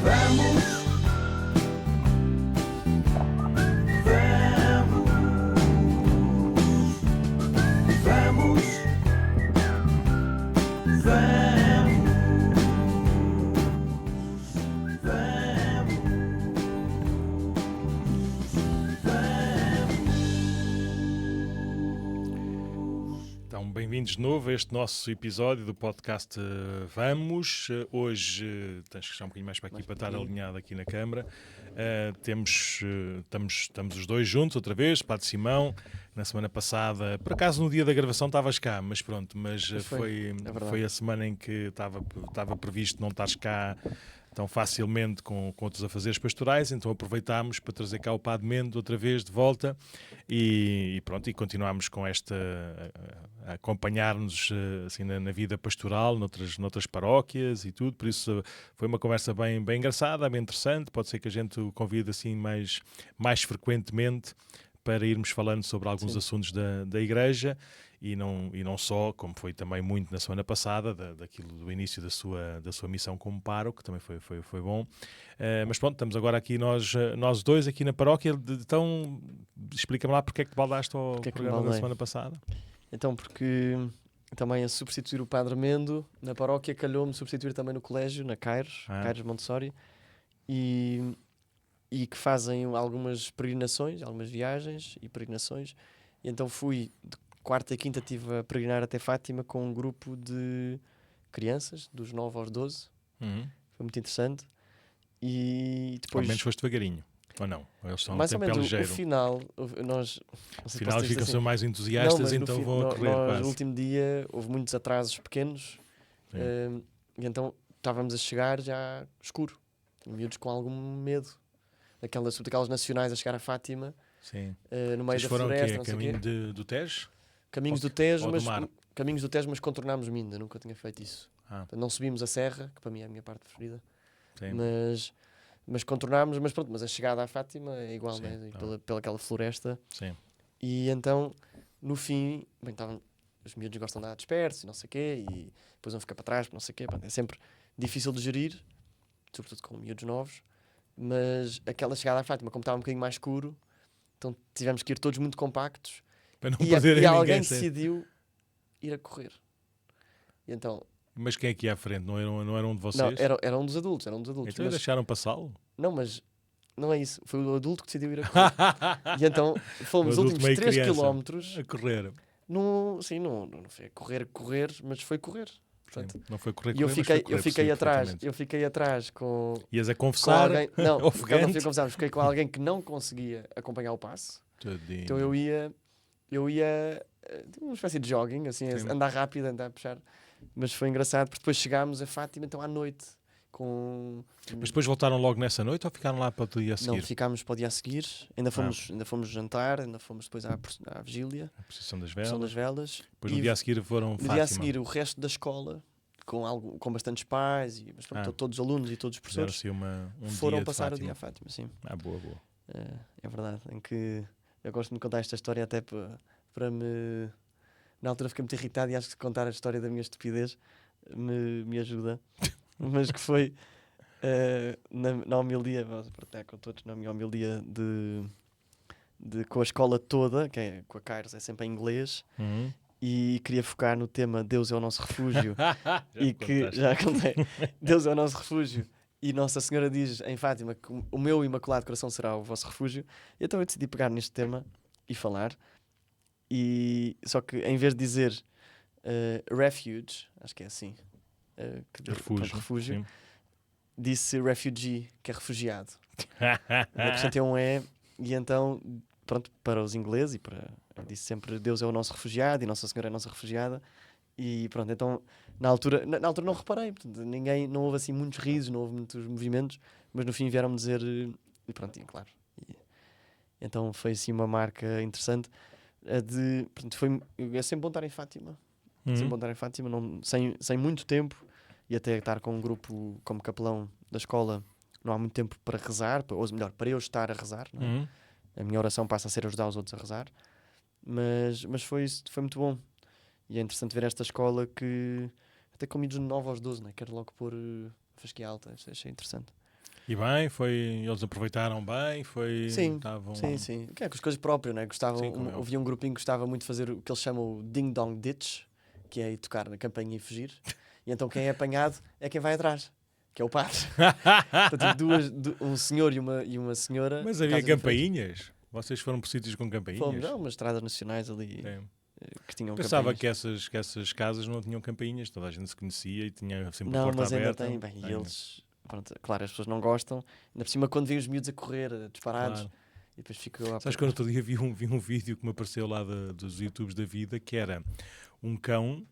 Vamos, vamos, vamos, Então, bem-vindos de novo a este nosso episódio do podcast Vamos. Hoje tens que chegar um bocadinho mais para aqui para estar alinhado aqui na câmara. Estamos os dois juntos outra vez, Padre Simão. Na semana passada, por acaso no dia da gravação estavas cá, mas pronto, foi a semana em que estava previsto não estares cá tão facilmente com outros afazeres pastorais, então aproveitámos para trazer cá o Padre Mendo outra vez de volta e pronto, e continuámos com esta a acompanhar-nos assim na vida pastoral, noutras paróquias e tudo, por isso foi uma conversa bem engraçada, bem interessante, pode ser que a gente o convide assim mais frequentemente para irmos falando sobre alguns assuntos da Igreja e não só, como foi também muito na semana passada, daquilo do início da sua missão como pároco, que também foi bom. Mas pronto, estamos agora aqui nós dois aqui na paróquia, então explica-me lá porque é que te baldaste ao programa da semana passada. Então, porque também a substituir o Padre Mendo na paróquia, calhou-me substituir também no colégio, na Caires Montessori, e que fazem algumas peregrinações, algumas viagens e peregrinações. E então fui, de quarta e quinta, estive a peregrinar até Fátima com um grupo de crianças, dos 9 aos 12. Uhum. Foi muito interessante. E depois... Ao menos foste devagarinho, ou não? Eles são mais ou menos ligeiro. o final, nós... No final ficam mais entusiastas, então vão a correr quase. No último dia houve muitos atrasos pequenos, e então estávamos a chegar já escuro, miúdos com algum medo. Daquelas nacionais a chegar a Fátima, no meio da floresta, não sei caminho do Tejo? Caminhos do Tejo, mas contornámos Minda, nunca tinha feito isso. Então, não subimos a serra, que para mim é a minha parte preferida, mas contornámos, mas a chegada à Fátima é igual, né? Pela aquela floresta. Sim. E então, no fim, os miúdos gostam de andar dispersos e não sei o quê, e depois vão ficar para trás, não sei o quê. É sempre difícil de gerir, sobretudo com miúdos novos. Mas aquela chegada à Fátima, como estava um bocadinho mais escuro, então tivemos que ir todos muito compactos e alguém decidiu ir a correr. E então, mas quem é que ia à frente? Não era um de vocês? Não, era um dos adultos. Então deixaram passá-lo? Não, mas não é isso. Foi o adulto que decidiu ir a correr. E então fomos os últimos 3 km a correr. Não foi a correr, mas foi correr. Portanto, não foi correr, e eu fiquei atrás com... Ias a confessar? Com alguém, não fui a confessar, fiquei com alguém que não conseguia acompanhar o passo. Tadinho. Então eu ia uma espécie de jogging, assim, andar rápido, andar a puxar. Mas foi engraçado, porque depois chegámos a Fátima, então à noite. Mas depois voltaram logo nessa noite ou ficaram lá para o dia a seguir? Não, ficámos para o dia a seguir, ainda fomos jantar, ainda fomos depois à vigília, a procissão das velas. Depois no dia a seguir foram Fátima. No dia a seguir o resto da escola, com bastantes pais, todos os alunos e todos os professores, foram passar o dia a Fátima. Sim. Boa. É verdade, em que eu gosto de contar esta história até para me... Na altura fiquei muito irritado e acho que contar a história da minha estupidez me ajuda. Mas que foi na homilia, vou partilhar com todos, na minha homilia com a escola toda, que é com a Caires, é sempre em inglês, e queria focar no tema Deus é o nosso refúgio. Já contei. Deus é o nosso refúgio. E Nossa Senhora diz em Fátima que o meu Imaculado Coração será o vosso refúgio. E então eu decidi pegar neste tema e falar. Só que em vez de dizer refuge, acho que é assim, refúgio, disse refugee, que é refugiado. Acrescentei um E, e então, pronto, para os ingleses, eu disse sempre Deus é o nosso refugiado e Nossa Senhora é a nossa refugiada. E pronto, então na altura não reparei, portanto, não houve assim muitos risos, não houve muitos movimentos, mas no fim vieram-me dizer, e pronto, claro. Então foi assim uma marca interessante. É sempre bom estar em Fátima, sem muito tempo, e até estar com um grupo como capelão da escola, não há muito tempo para rezar, ou melhor, para eu estar a rezar, não é? A minha oração passa a ser ajudar os outros a rezar, mas foi muito bom. E é interessante ver esta escola que até com miúdos de 9 aos 12, né? Quero logo pôr fasquia alta, achei interessante. E bem, eles aproveitaram bem, Sim, estavam... sim. Que é com as coisas próprias, né? Havia um grupinho que gostava muito de fazer o que eles chamam o Ding Dong Ditch, que é ir tocar na campainha e fugir. E então quem é apanhado é quem vai atrás, que é o padre. Então, um senhor e uma senhora. Mas havia campainhas? Vocês foram por sítios com campainhas? Fomos, não, umas estradas nacionais ali que tinham Pensava campainhas. que essas casas não tinham campainhas, toda a gente se conhecia e tinha sempre a Não, porta mas ainda aberta. tem. Bem, e eles, pronto, claro, as pessoas não gostam. Ainda por cima, quando vêm os miúdos a correr, disparados, Claro. e depois ficou. Sabes que eu outro dia vi um vídeo que me apareceu lá dos YouTubes da vida, que era um cão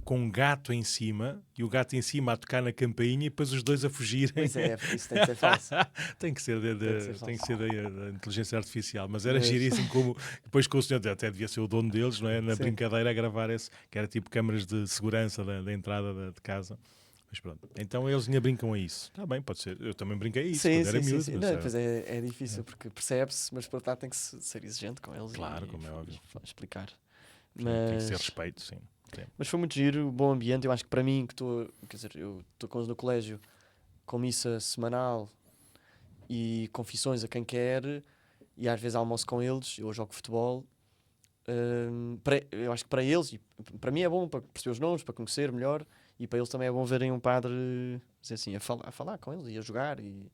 com um gato em cima e o gato em cima a tocar na campainha e depois os dois a fugirem. Pois é, isso tem que ser falso. Tem que ser da inteligência artificial, mas era giríssimo como depois com o senhor, até devia ser o dono deles, não é? Na brincadeira a gravar esse, que era tipo câmaras de segurança da entrada de casa. Mas pronto, então eles ainda brincam a isso. Está bem, pode ser. Eu também brinquei a isso quando era miúdo. Não, depois é difícil porque percebe-se, mas por outro lado tem que ser exigente com eles. Claro, como é óbvio. Explicar. Tem que ser respeito, sim. Mas foi muito giro, bom ambiente. Eu acho que para mim, eu estou com eles no colégio, com missa semanal e confissões a quem quer, e às vezes almoço com eles, eu jogo futebol. Eu acho que para eles, e para mim é bom para perceber os nomes, para conhecer melhor, e para eles também é bom verem um padre dizer assim, a falar com eles e a jogar. E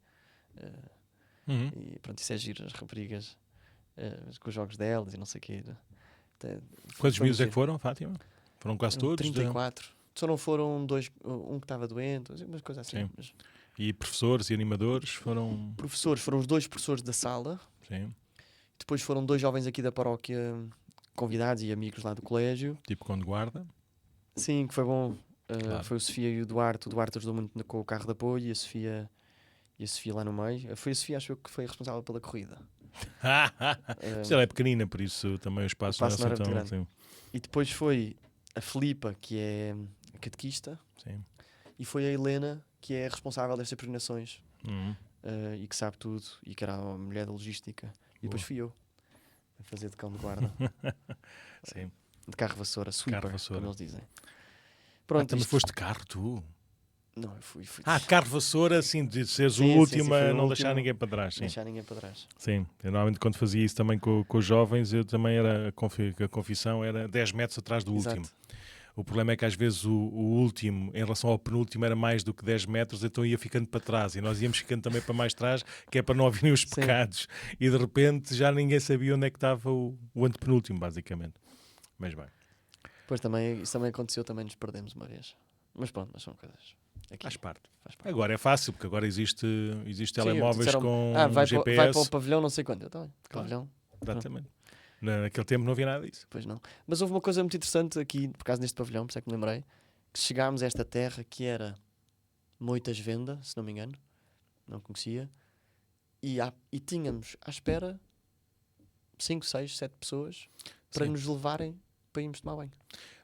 pronto, isso é giro, as raparigas com os jogos delas e não sei o quê. Quantos miúdos é que foram, Fátima? Foram quase todos? 34. Só não foram dois, um que estava doente, umas coisas assim. Mas... E professores e animadores foram... Professores, foram os 2 professores da sala. Sim. Depois foram 2 jovens aqui da paróquia, convidados e amigos lá do colégio. Tipo com de guarda? Sim, que foi bom. Claro. Foi o Sofia e o Duarte. O Duarte ajudou muito com o carro de apoio e a Sofia lá no meio. Foi a Sofia, acho eu, que foi responsável pela corrida. Mas ela é pequenina, por isso também o espaço não era tão grande. assim. E depois foi a Filipa, que é a catequista. Sim. E foi a Helena, que é responsável destas peregrinações. E que sabe tudo. E que era a mulher da logística. E depois fui eu a fazer de cão de guarda. Sim. De carro vassoura, sweeper, como eles dizem. Pronto, também foste de carro, tu? Não, eu fui. De carro vassoura, assim, de seres o último a não deixar ninguém para trás. Sim. Deixar ninguém para trás. Sim, eu normalmente quando fazia isso também com os jovens, eu também era, a confissão era 10 metros atrás do último. O problema é que às vezes o último, em relação ao penúltimo, era mais do que 10 metros, então ia ficando para trás. E nós íamos ficando também para mais trás, que é para não ouvirem os pecados. E de repente já ninguém sabia onde é que estava o antepenúltimo, basicamente. Mas bem. Pois isso também aconteceu, também nos perdemos uma vez. Mas pronto, mas são coisas. Faz parte. Agora é fácil, porque agora existe telemóveis disseram, com GPS. Vai para o pavilhão não sei quando. Eu também. Claro. Pavilhão. Exatamente. Naquele tempo não havia nada disso. Pois não. Mas houve uma coisa muito interessante aqui, por causa neste pavilhão, por isso é que me lembrei, que chegámos a esta terra que era Moitas Venda, se não me engano, não conhecia, e tínhamos à espera 5, 6, 7 pessoas para nos levarem para irmos tomar banho.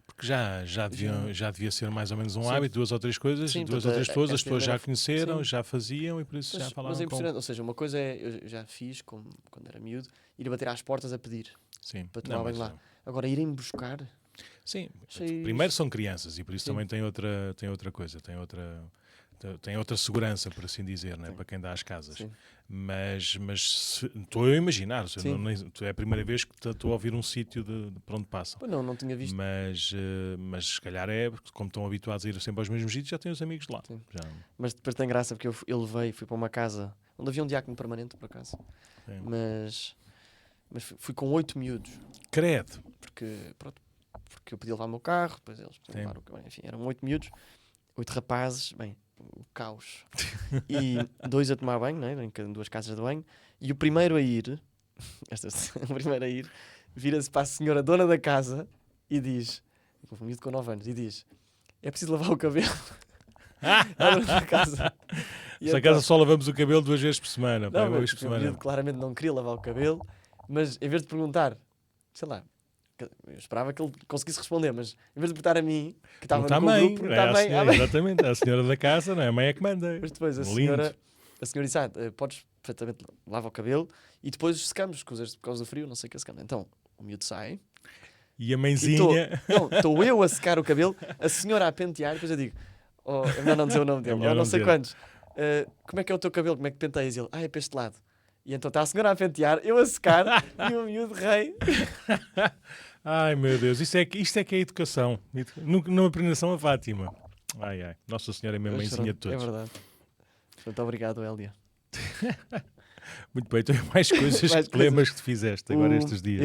Porque já devia ser mais ou menos um hábito, 2 ou 3 coisas, 2 ou 3 pessoas, as pessoas já conheceram, já faziam e por isso já falavam. Mas é impressionante, ou seja, uma coisa eu já fiz, quando era miúdo, ir bater às portas a pedir para tomar banho lá. Agora, irem buscar... Sim, primeiro são crianças e por isso também tem outra coisa, tem outra segurança, por assim dizer, né? Para quem dá às casas. Sim. Mas estou a imaginar, é a primeira vez que estou a ouvir um sítio por onde passam. Pois não tinha visto. Mas se calhar porque como estão habituados a ir sempre aos mesmos sítios, já têm os amigos lá. Já. Mas depois tem graça porque eu fui para uma casa onde havia um diácono permanente, por acaso. Mas fui com 8 miúdos. Credo! Porque eu podia levar o meu carro, depois eles podiam levar o carro. Enfim, eram 8 miúdos, 8 rapazes, o caos. E 2 a tomar banho, né? Em 2 casas de banho. E o primeiro a ir, vira-se para a senhora dona da casa e diz, um miúdo com 9 anos, e diz: é preciso lavar o cabelo. Na casa. Esta casa só lavamos o cabelo 2 vezes por semana. Não, mas o miúdo claramente não queria lavar o cabelo, mas em vez de perguntar, sei lá, eu esperava que ele conseguisse responder, mas em vez de perguntar a mim, que estava no grupo, perguntar à mãe. Exatamente, a senhora da casa, não é? A mãe é que manda. Mas depois a senhora disse, podes perfeitamente lavar o cabelo e depois secamos, por causa do frio, não sei o que secamos. Então, o miúdo sai. E a mãezinha... Estou eu a secar o cabelo, a senhora a pentear, depois eu digo, é melhor não dizer o nome dele, eu não sei quantos. como é que é o teu cabelo? Como é que penteias? Ele, é para este lado. E então está a senhora a pentear, eu a secar e o miúdo rei. Ai, meu Deus, isto é que é educação. Numa apreensão a Fátima. Ai, Nossa Senhora é minha mãezinha de todos. É verdade. Muito obrigado, Hélia. Muito bem, então mais coisas que te lembras que te fizeste agora estes dias.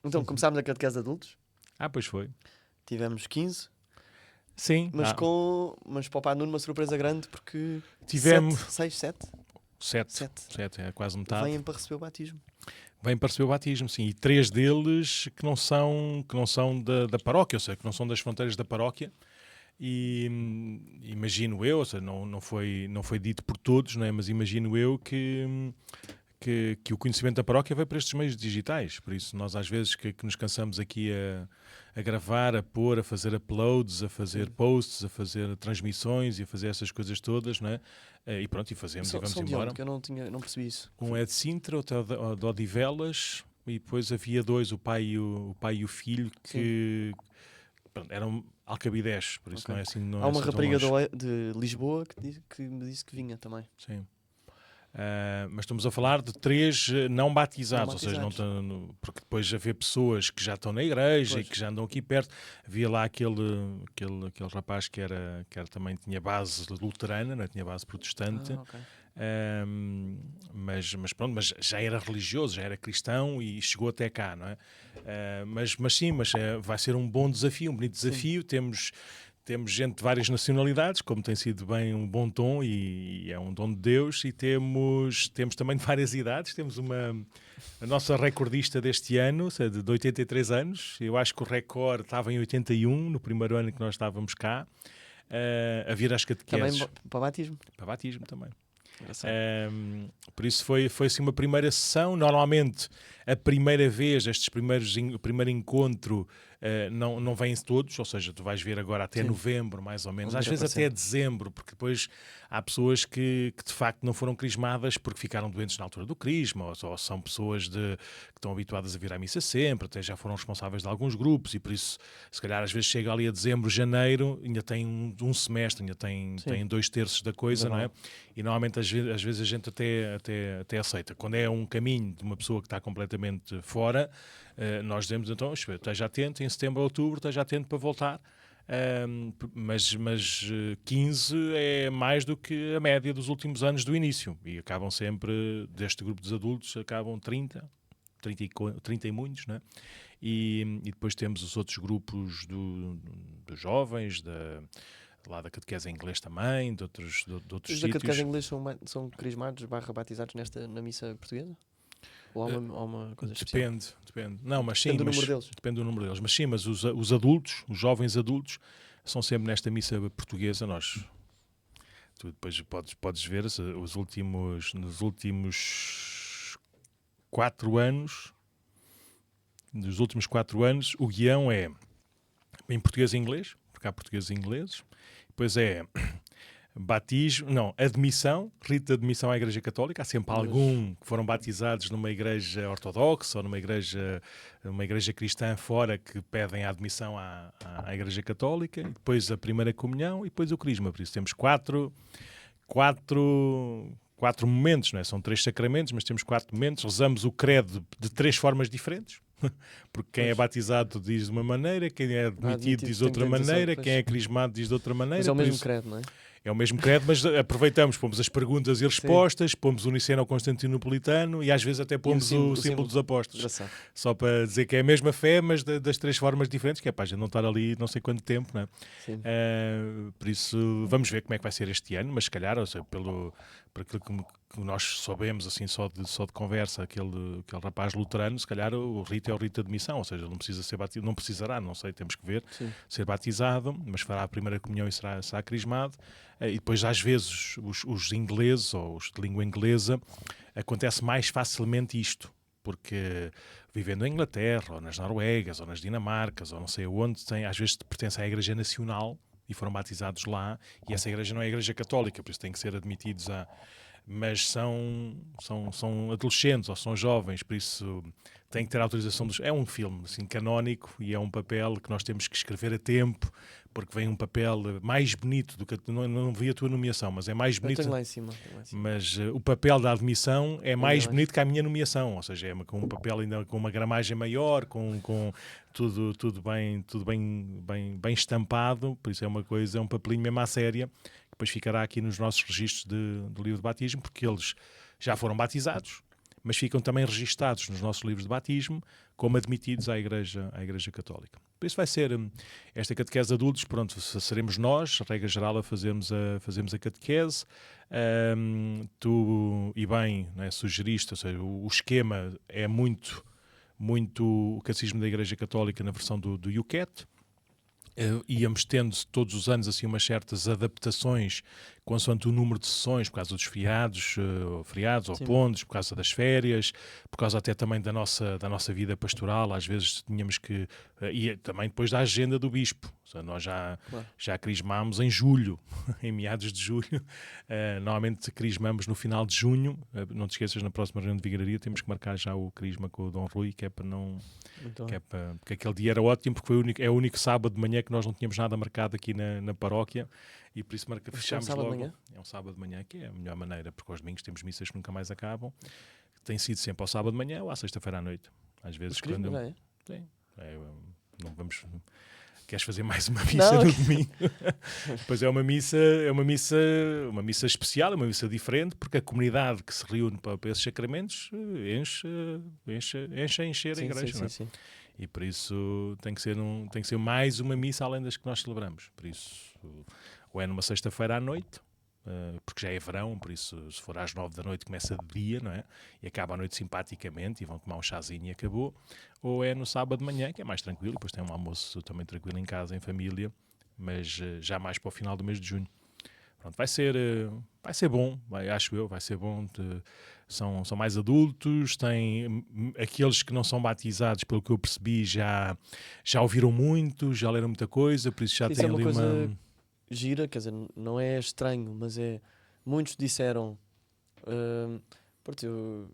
Então começámos a catequese de adultos. Pois foi. Tivemos 15. Sim. Mas para o Pai Nuno uma surpresa grande porque tivemos 7, é quase metade. Vêm para receber o batismo. Vêm para receber o batismo, sim. E 3 deles que não são da paróquia, ou seja, que não são das fronteiras da paróquia. E imagino eu, ou seja, não foi dito por todos, não é? Mas imagino eu que o conhecimento da paróquia vai para estes meios digitais. Por isso, nós às vezes que nos cansamos aqui a gravar, a pôr, a fazer uploads, a fazer posts, a fazer transmissões e a fazer essas coisas todas, não é? E pronto, e fazemos e vamos embora. Que eu não percebi isso. Um é de Sintra, outro é de Odivelas, e depois havia 2, o pai e o filho, que eram alcabidés, por isso não é assim. Não há uma assim rapariga de Lisboa que me disse que vinha também. Sim. Mas estamos a falar de 3 não batizados, ou seja, porque depois havia pessoas que já estão na igreja e que já andam aqui perto. Havia lá aquele rapaz que também tinha base luterana, não tinha base protestante. Mas pronto, mas já era religioso, já era cristão e chegou até cá, não é? Mas vai ser um bom desafio, um bonito desafio. Temos gente de várias nacionalidades, como tem sido bem um bom tom e é um dom de Deus, e temos também de várias idades. Temos a nossa recordista deste ano, de 83 anos. Eu acho que o recorde estava em 81, no primeiro ano que nós estávamos cá, a vir às catequeses. Também para batismo? Para batismo também. Por isso foi assim uma primeira sessão. Normalmente a primeira vez, o primeiro encontro não vêm todos, ou seja, tu vais ver agora até novembro mais ou menos, às vezes até dezembro, porque depois há pessoas que de facto não foram crismadas porque ficaram doentes na altura do crisma, ou são pessoas que estão habituadas a vir à missa sempre, até já foram responsáveis de alguns grupos, e por isso se calhar às vezes chega ali a dezembro, janeiro, ainda tem um semestre, ainda tem 2/3 da coisa, não é? E normalmente às vezes a gente até aceita. Quando é um caminho de uma pessoa que está completamente fora, nós dizemos então, esteja atento, em setembro ou outubro, esteja atento para voltar. Mas 15 é mais do que a média dos últimos anos do início, e acabam sempre, deste grupo dos adultos, acabam 30 e muitos, não é? E depois temos os outros grupos dos jovens, lá da catequese em inglês também, de outros sítios. Os da catequese em inglês são crismados / batizados na missa portuguesa? Ou há uma coisa especial? Depende. Não, mas sim, depende do número deles. Depende do número deles. Mas sim, mas os adultos, os jovens adultos, são sempre nesta missa portuguesa. Tu depois podes ver nos últimos 4 anos, o guião é em português e inglês, porque há portugueses e ingleses. Depois é admissão, rito de admissão à Igreja Católica. Há sempre algum que foram batizados numa igreja ortodoxa ou numa igreja cristã fora, que pedem a admissão à Igreja Católica. E depois a primeira comunhão e depois o crisma. Por isso temos quatro momentos, não é? São 3 sacramentos, mas temos 4 momentos. Rezamos o credo de 3 formas diferentes. Porque quem é batizado diz de uma maneira, quem é admitido diz de outra maneira, quem é crismado diz de outra maneira. Mas é o mesmo credo, não é? É o mesmo credo, mas aproveitamos, pomos as perguntas e respostas, pomos o Niceno Constantinopolitano e às vezes até pomos o símbolo dos apóstolos. Engraçado. Só para dizer que é a mesma fé, mas das 3 formas diferentes, que é para a gente não estar ali não sei quanto tempo, não é? Por isso, vamos ver como é que vai ser este ano, mas se calhar, ou seja, por aquilo que nós soubemos, assim, só de conversa, aquele rapaz luterano, se calhar o rito é o rito de admissão, ou seja, ele não precisa ser batizado, não precisará, não sei, temos que ver, ser batizado, mas fará a primeira comunhão e será crismado. E depois, às vezes, os ingleses, ou os de língua inglesa, acontece mais facilmente isto, porque vivendo em Inglaterra, ou nas Noruegas, ou nas Dinamarcas, ou não sei onde, às vezes pertencem à Igreja Nacional e foram batizados lá, e essa igreja não é a Igreja Católica, por isso têm que ser admitidos mas são adolescentes ou são jovens, por isso tem que ter autorização dos... É um filme assim, canónico e é um papel que nós temos que escrever a tempo, porque vem um papel mais bonito do que... Não vi a tua nomeação, mas é mais bonito... Eu tenho lá em cima. Mas o papel da admissão é mais bonito que a minha nomeação, ou seja, é com um papel ainda com uma gramagem maior, com tudo bem estampado, por isso é um papelinho mesmo à séria, que depois ficará aqui nos nossos registros do livro de batismo, porque eles já foram batizados, mas ficam também registados nos nossos livros de batismo como admitidos à Igreja Católica. Por isso vai ser esta catequese de adultos, pronto, seremos nós, a regra geral, a fazermos a catequese. Tu, e bem, né, sugeriste, ou seja, o esquema é muito o Catecismo da Igreja Católica na versão do UCAT. Íamos tendo todos os anos assim umas certas adaptações consoante o número de sessões, por causa dos feriados ou pontos, por causa das férias, por causa até também da nossa vida pastoral. Às vezes tínhamos que... e também depois da agenda do Bispo. Ou seja, nós já crismámos em julho, em meados de julho. Normalmente crismamos no final de junho. Não te esqueças, na próxima reunião de vigararia temos que marcar já o crisma com o Dom Rui, que é para não... porque aquele dia era ótimo, porque é o único sábado de manhã que nós não tínhamos nada marcado aqui na paróquia, e por isso fechámos logo. É um sábado de manhã, que é a melhor maneira, porque aos domingos temos missas que nunca mais acabam. Tem sido sempre ao sábado de manhã ou à sexta-feira à noite. Às vezes quando... não vamos... Queres fazer mais uma missa no domingo? Pois é uma missa especial, uma missa diferente, porque a comunidade que se reúne para esses sacramentos encher a igreja. Sim. E por isso tem que ser mais uma missa além das que nós celebramos. Por isso, ou é numa sexta-feira à noite, porque já é verão, por isso se for às 9 da noite começa de dia, não é? E acaba à noite simpaticamente e vão tomar um chazinho e acabou. Ou é no sábado de manhã, que é mais tranquilo, e depois tem um almoço também tranquilo em casa, em família, mas já mais para o final do mês de junho. Pronto, vai ser bom, acho eu, vai ser bom. São mais adultos, tem aqueles que não são batizados, pelo que eu percebi, já ouviram muito, já leram muita coisa, por isso já tem ali uma... gira, quer dizer, não é estranho, mas muitos disseram, eu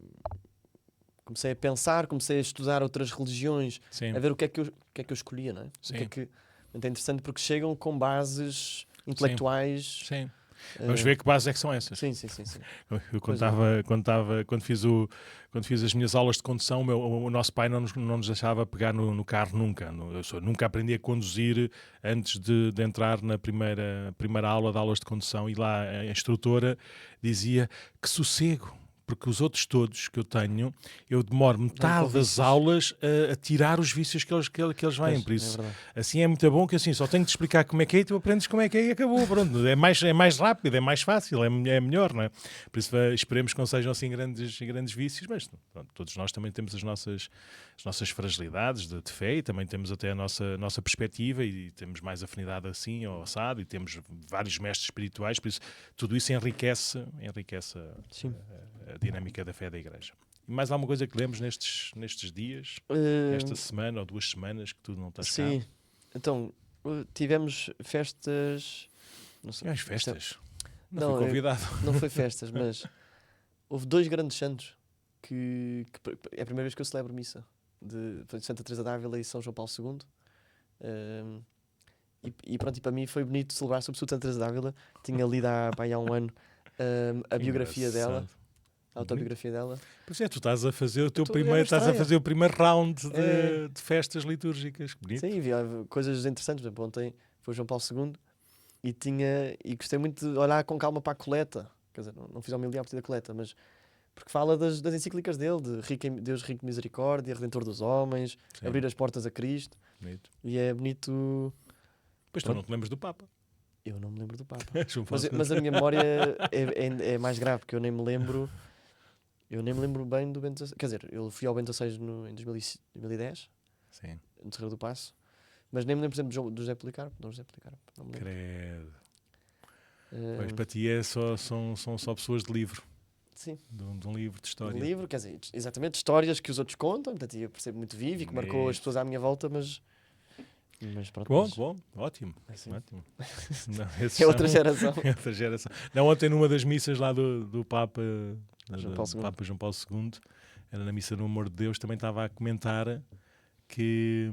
comecei a pensar, comecei a estudar outras religiões, Sim. a ver o que é que eu escolhia, não é? Sim. É interessante porque chegam com bases intelectuais. Sim. Vamos ver que bases é que são essas. Sim. Eu quando fiz as minhas aulas de condução, o nosso pai não nos deixava pegar no carro nunca. Eu nunca aprendi a conduzir antes de entrar na primeira aula de aulas de condução, e lá a instrutora dizia que sossego, porque os outros todos que eu tenho, eu demoro metade das aulas a tirar os vícios que eles vêm. Por isso, assim é muito bom, que assim, só tenho de explicar como é que é e tu aprendes como é que é e acabou. Pronto. É mais rápido, é mais fácil, é melhor, não é? Por isso esperemos que não sejam assim grandes vícios, mas pronto, todos nós também temos as nossas fragilidades de fé, e também temos até a nossa perspectiva, e temos mais afinidade assim ou assado, e temos vários mestres espirituais, por isso tudo isso enriquece a dinâmica da fé da Igreja. E mais alguma coisa que lemos nestes dias, esta semana ou 2 semanas que tu não estás cá? Sim, então tivemos festas. Não sei. Festas? Não fui convidado. Não foi festas, mas houve 2 grandes santos que é a primeira vez que eu celebro missa, de Santa Teresa d'Ávila e São João Paulo II. E pronto, e para mim foi bonito celebrar, sobretudo Santa Teresa d'Ávila. Tinha lido há um ano a biografia dela. A autobiografia dela. Pois é, tu estás a fazer o primeiro round de festas litúrgicas. Bonito. Sim, havia coisas interessantes. Por exemplo, ontem foi João Paulo II e gostei muito de olhar com calma para a coleta. Quer dizer, não fiz a homilia a partir da coleta, mas porque fala das encíclicas dele, de Deus rico de misericórdia, Redentor dos homens, sim, abrir as portas a Cristo. Bonito. E é bonito. Pois tu não te lembras do Papa? Eu não me lembro do Papa. mas a minha memória é mais grave, porque eu nem me lembro bem do Bento XVI. Quer dizer, eu fui ao Bento XVI em 2010, sim, no Terreiro do Paço, mas nem me lembro, por exemplo, do José Policarpo. Não me lembro. Credo. Pois para ti são só pessoas de livro. Sim. De um livro de história. Um livro, quer dizer, exatamente, histórias que os outros contam, portanto eu percebo muito vivo e que marcou as pessoas à minha volta, mas pronto. Bom, ótimo. Assim. Ótimo. Não, é outra geração. É outra geração. Não, ontem numa das missas lá do Papa, João Paulo II. Papa João Paulo II, era na missa no Amor de Deus, também estava a comentar que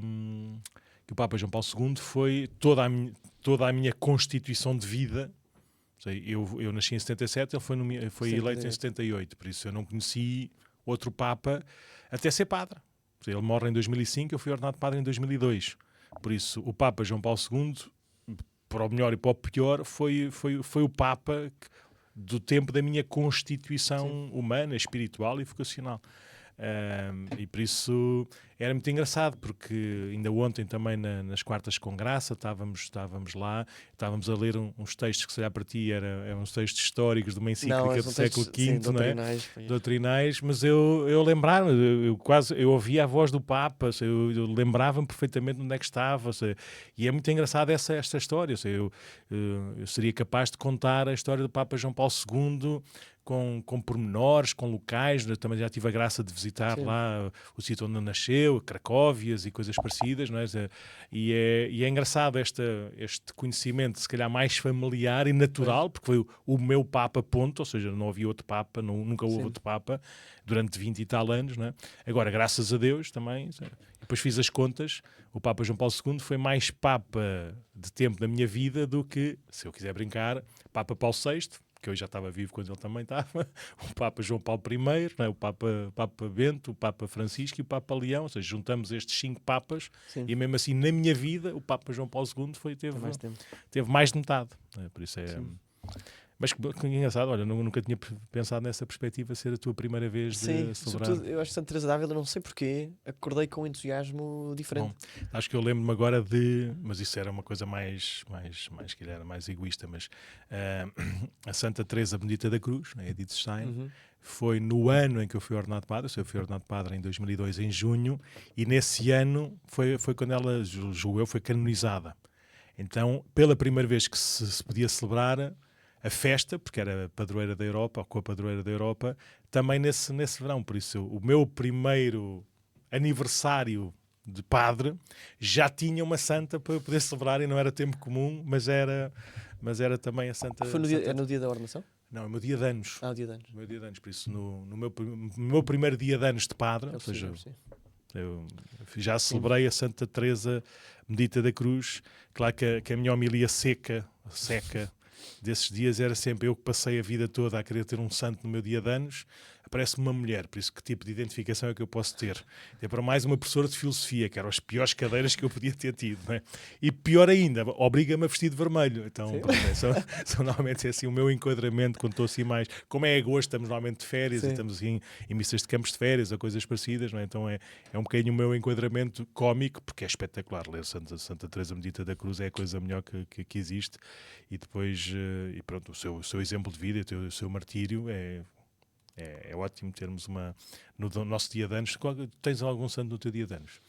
o Papa João Paulo II foi toda a minha constituição de vida. Eu nasci em 77, ele foi eleito em 78, por isso eu não conheci outro Papa até ser padre. Ele morre em 2005, eu fui ordenado padre em 2002. Por isso, o Papa João Paulo II, para o melhor e para o pior, foi o Papa do tempo da minha constituição humana, espiritual e vocacional. E por isso era muito engraçado, porque ainda ontem também nas quartas com graça estávamos lá, estávamos a ler uns textos que se calhar para ti eram uns textos históricos de uma encíclica do século V, não é? Doutrinais, mas eu lembrava-me, eu ouvia a voz do Papa, eu lembrava-me perfeitamente onde é que estava, e é muito engraçado esta história. Eu seria capaz de contar a história do Papa João Paulo II com pormenores, com locais. Eu também já tive a graça de visitar lá o sítio onde nasceu, Cracóvias e coisas parecidas, não é? E é engraçado este conhecimento, se calhar mais familiar e natural, porque foi o meu Papa, ponto, ou seja, não havia outro Papa, nunca houve outro Papa durante 20 e tal anos, não é? Agora, graças a Deus também, depois fiz as contas, o Papa João Paulo II foi mais Papa de tempo da minha vida do que, se eu quiser brincar, Papa Paulo VI, que eu já estava vivo quando ele também estava, o Papa João Paulo I, não é? o Papa Bento, o Papa Francisco e o Papa Leão, ou seja, juntamos estes 5 Papas. Sim. E mesmo assim, na minha vida, o Papa João Paulo II teve mais de metade. Por isso é... Sim. Mas que engraçado, olha, nunca tinha pensado nessa perspectiva, ser a tua primeira vez de celebrar. Sobretudo, eu acho que Santa Teresa d'Ávila, não sei porquê, acordei com um entusiasmo diferente. Bom, acho que eu lembro-me agora mas isso era uma coisa mais que era mais egoísta, mas a Santa Teresa Bendita da Cruz, a Edith Stein, foi no ano em que eu fui ordenado padre. Eu fui ordenado padre em 2002, em junho, e nesse ano foi quando ela, julgo eu, foi canonizada. Então, pela primeira vez que se podia celebrar a festa, porque era padroeira da Europa, ou co-padroeira da Europa, também nesse verão. Por isso, o meu primeiro aniversário de padre já tinha uma santa para eu poder celebrar, e não era tempo comum, mas era também a santa... Foi no dia da ordenação? Não, é o meu dia de anos. O dia de anos. O meu dia de anos, por isso, no meu primeiro dia de anos de padre, ou seja, eu já celebrei a Santa Teresa Bendita da Cruz. Claro que a minha homilia seca desses dias era sempre eu que passei a vida toda a querer ter um santo no meu dia de anos. Aparece-me uma mulher, por isso que tipo de identificação é que eu posso ter? É para mais uma professora de filosofia, que eram as piores cadeiras que eu podia ter tido, não é? E pior ainda, obriga-me a vestir de vermelho. Então, são normalmente assim o meu enquadramento, quando estou assim mais... Como é agosto, estamos normalmente de férias, e estamos assim, em missas de campos de férias ou coisas parecidas, não é? Então é um bocadinho o meu enquadramento cómico, porque é espetacular. Ler Santa Teresa Bendita da Cruz é a coisa melhor que existe. E depois, e pronto, o seu exemplo de vida, o seu martírio é ótimo termos no nosso dia de anos. Tens algum santo no teu dia de anos?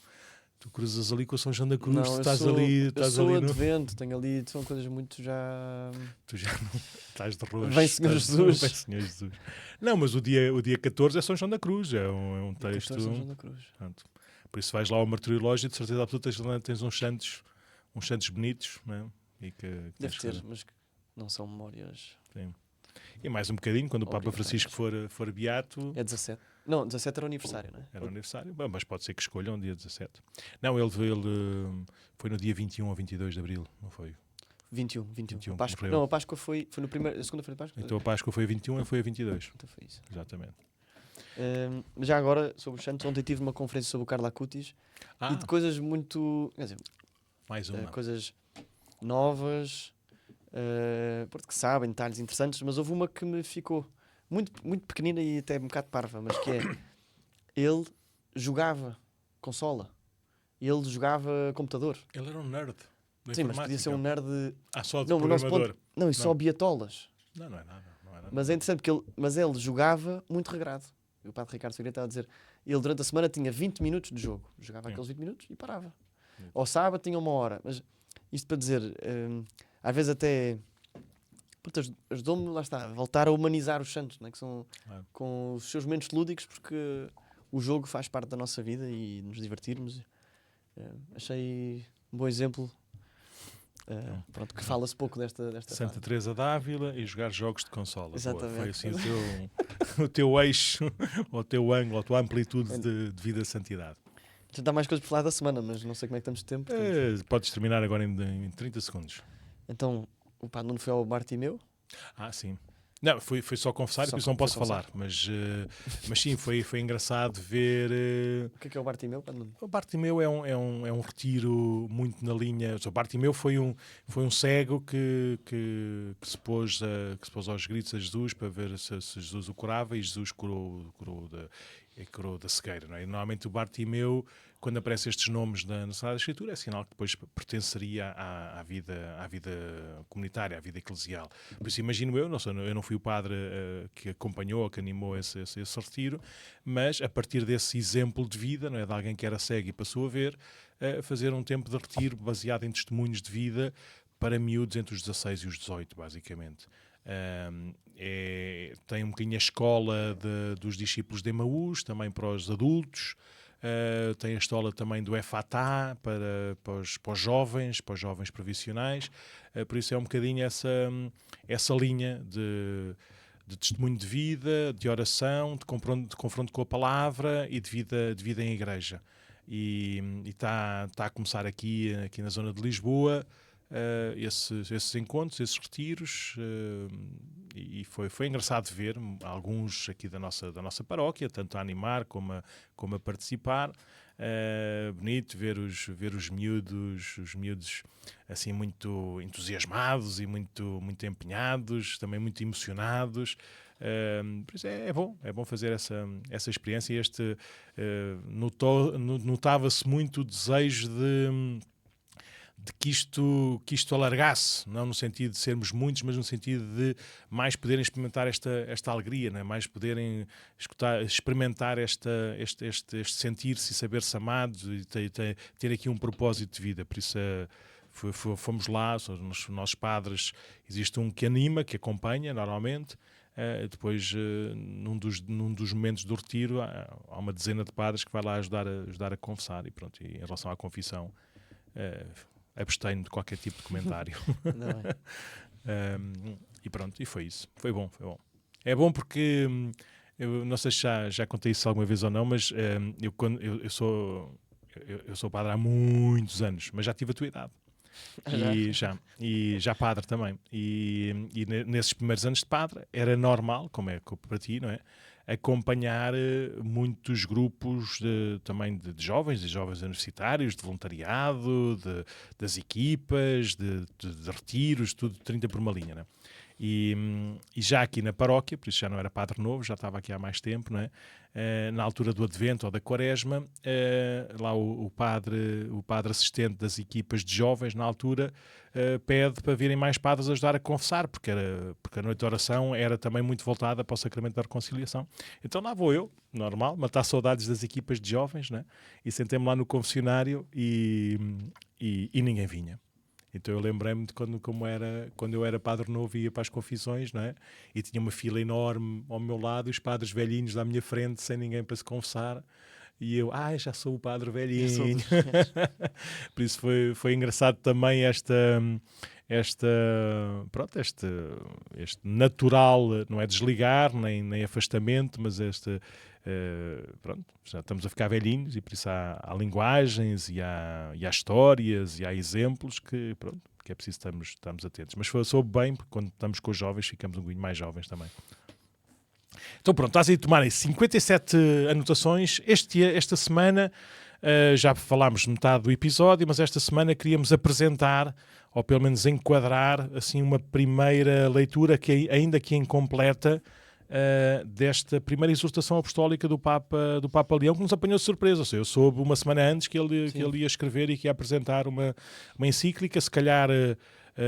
Tu cruzas ali com o São João da Cruz, não, estás ali... Eu sou advento, tenho ali, são coisas muito já... Tu já não estás de rosto. Vem Senhor Jesus. Vem Senhor Jesus. Não, mas o dia 14 é São João da Cruz, é um texto... 14 é São João da Cruz. Pronto. Por isso vais lá ao martiriológio, de certeza absoluta tens uns santos bonitos, não é? E deve ter, mas não são memórias... Sim. E mais um bocadinho, quando o Papa Francisco for beato... É 17. Não, 17 era o aniversário, não é? Era o aniversário, mas pode ser que escolham o dia 17. Não, ele foi no dia 21 ou 22 de Abril, não foi? 21. Páscoa. Não, a Páscoa foi no primeiro, a segunda-feira de Páscoa. Então a Páscoa foi a 21 e foi a 22. Então foi isso. Exatamente. Já agora, sobre os santos, ontem tive uma conferência sobre o Carlo Acutis e de coisas muito... Quer dizer, mais uma. Coisas novas... porque sabem detalhes interessantes, mas houve uma que me ficou muito, muito pequenina e até um bocado parva, mas que é, ele jogava consola, ele jogava computador. Ele era um nerd. Sim, mas podia ser um nerd só de programador. Não, e só biatolas. Não é nada. Mas é interessante porque ele jogava muito regrado. O padre Ricardo Figueiredo estava a dizer, ele durante a semana tinha 20 minutos de jogo, jogava aqueles 20 minutos e parava. Ao sábado tinha 1 hora, mas isto para dizer... às vezes até ajudou-me, lá está, a voltar a humanizar os santos, né? Que são com os seus momentos lúdicos, porque o jogo faz parte da nossa vida e nos divertirmos. Achei um bom exemplo Pronto, que fala-se pouco desta Santa fase. Teresa d'Ávila e jogar jogos de consola. Exatamente. Boa, foi assim o teu eixo, ou o teu ângulo, a tua amplitude de vida de santidade. Já dá mais coisas por falar da semana, mas não sei como é que estamos de tempo. Podes terminar agora em 30 segundos. Então, o Padre Nuno foi ao Bartimeu. Sim. Não, foi só confessar, por isso não posso falar. Mas sim, foi engraçado ver... O que é o Bartimeu, Padre Nuno? O Bartimeu é um retiro muito na linha... O Bartimeu foi um cego que se pôs aos gritos a Jesus para ver se Jesus o curava, e Jesus curou da cegueira. Não é? E normalmente o Bartimeu, quando aparecem estes nomes na Sagrada Escritura, é sinal que depois pertenceria à vida comunitária, à vida eclesial. Por isso imagino eu não fui o padre que acompanhou, que animou esse retiro, mas a partir desse exemplo de vida, não é, de alguém que era cego e passou a ver, fazer um tempo de retiro baseado em testemunhos de vida para miúdos entre os 16 e os 18, basicamente. Tem um bocadinho a escola dos discípulos de Emaús, também para os adultos. Tem a escola também do Efatá para os jovens profissionais. Por isso é um bocadinho essa linha de testemunho de vida, de oração, de confronto com a palavra e de vida em igreja. E está a começar aqui na zona de Lisboa, esses encontros, esses retiros, e foi engraçado ver alguns aqui da nossa paróquia, tanto a animar como a participar. Bonito ver os miúdos assim muito entusiasmados e muito empenhados, também muito emocionados. Por isso é bom fazer essa experiência. Notava-se muito o desejo de que isto alargasse, não no sentido de sermos muitos, mas no sentido de mais poderem experimentar esta alegria, né? Mais poderem experimentar este sentir-se e saber-se amados e ter aqui um propósito de vida. Por isso fomos lá, os nossos padres, existe um que anima, que acompanha normalmente. Depois, num dos momentos do retiro, há uma dezena de padres que vai lá ajudar a confessar, e pronto. E em relação à confissão, abstenho de qualquer tipo de comentário. E pronto, e foi isso. Foi bom. É bom porque, eu não sei se já contei isso alguma vez ou não, mas eu sou padre há muitos anos, mas já tive a tua idade. E já padre também. E nesses primeiros anos de padre era normal, como é para ti, não é? Acompanhar muitos grupos também de jovens e jovens universitários, de voluntariado, das equipas, de retiros, tudo 30 por uma linha, não é? E já aqui na paróquia, por isso já não era padre novo, já estava aqui há mais tempo, não é? Na altura do Advento ou da Quaresma, lá o padre assistente das equipas de jovens, na altura, pede para virem mais padres ajudar a confessar, porque a noite de oração era também muito voltada para o sacramento da reconciliação. Então lá vou eu, normal, matar saudades das equipas de jovens, né? E sentei-me lá no confessionário e ninguém vinha. Então eu lembrei-me de quando eu era padre novo e ia para as confissões, não é? E tinha uma fila enorme ao meu lado e os padres velhinhos à minha frente, sem ninguém para se confessar. E eu, já sou o padre velhinho. Por isso foi engraçado também este natural, não é desligar, nem afastamento, mas já estamos a ficar velhinhos e por isso há linguagens e há histórias e há exemplos que é preciso estarmos atentos. Mas soube bem, porque quando estamos com os jovens ficamos um bocadinho mais jovens também. Então pronto, estás aí a tomar 57 anotações. Esta semana já falámos metade do episódio, mas esta semana queríamos apresentar, ou pelo menos enquadrar, assim, uma primeira leitura que ainda que incompleta, desta primeira exortação apostólica do Papa Leão, que nos apanhou de surpresa. Ou seja, eu soube uma semana antes que ele ia escrever e que ia apresentar uma encíclica. Se calhar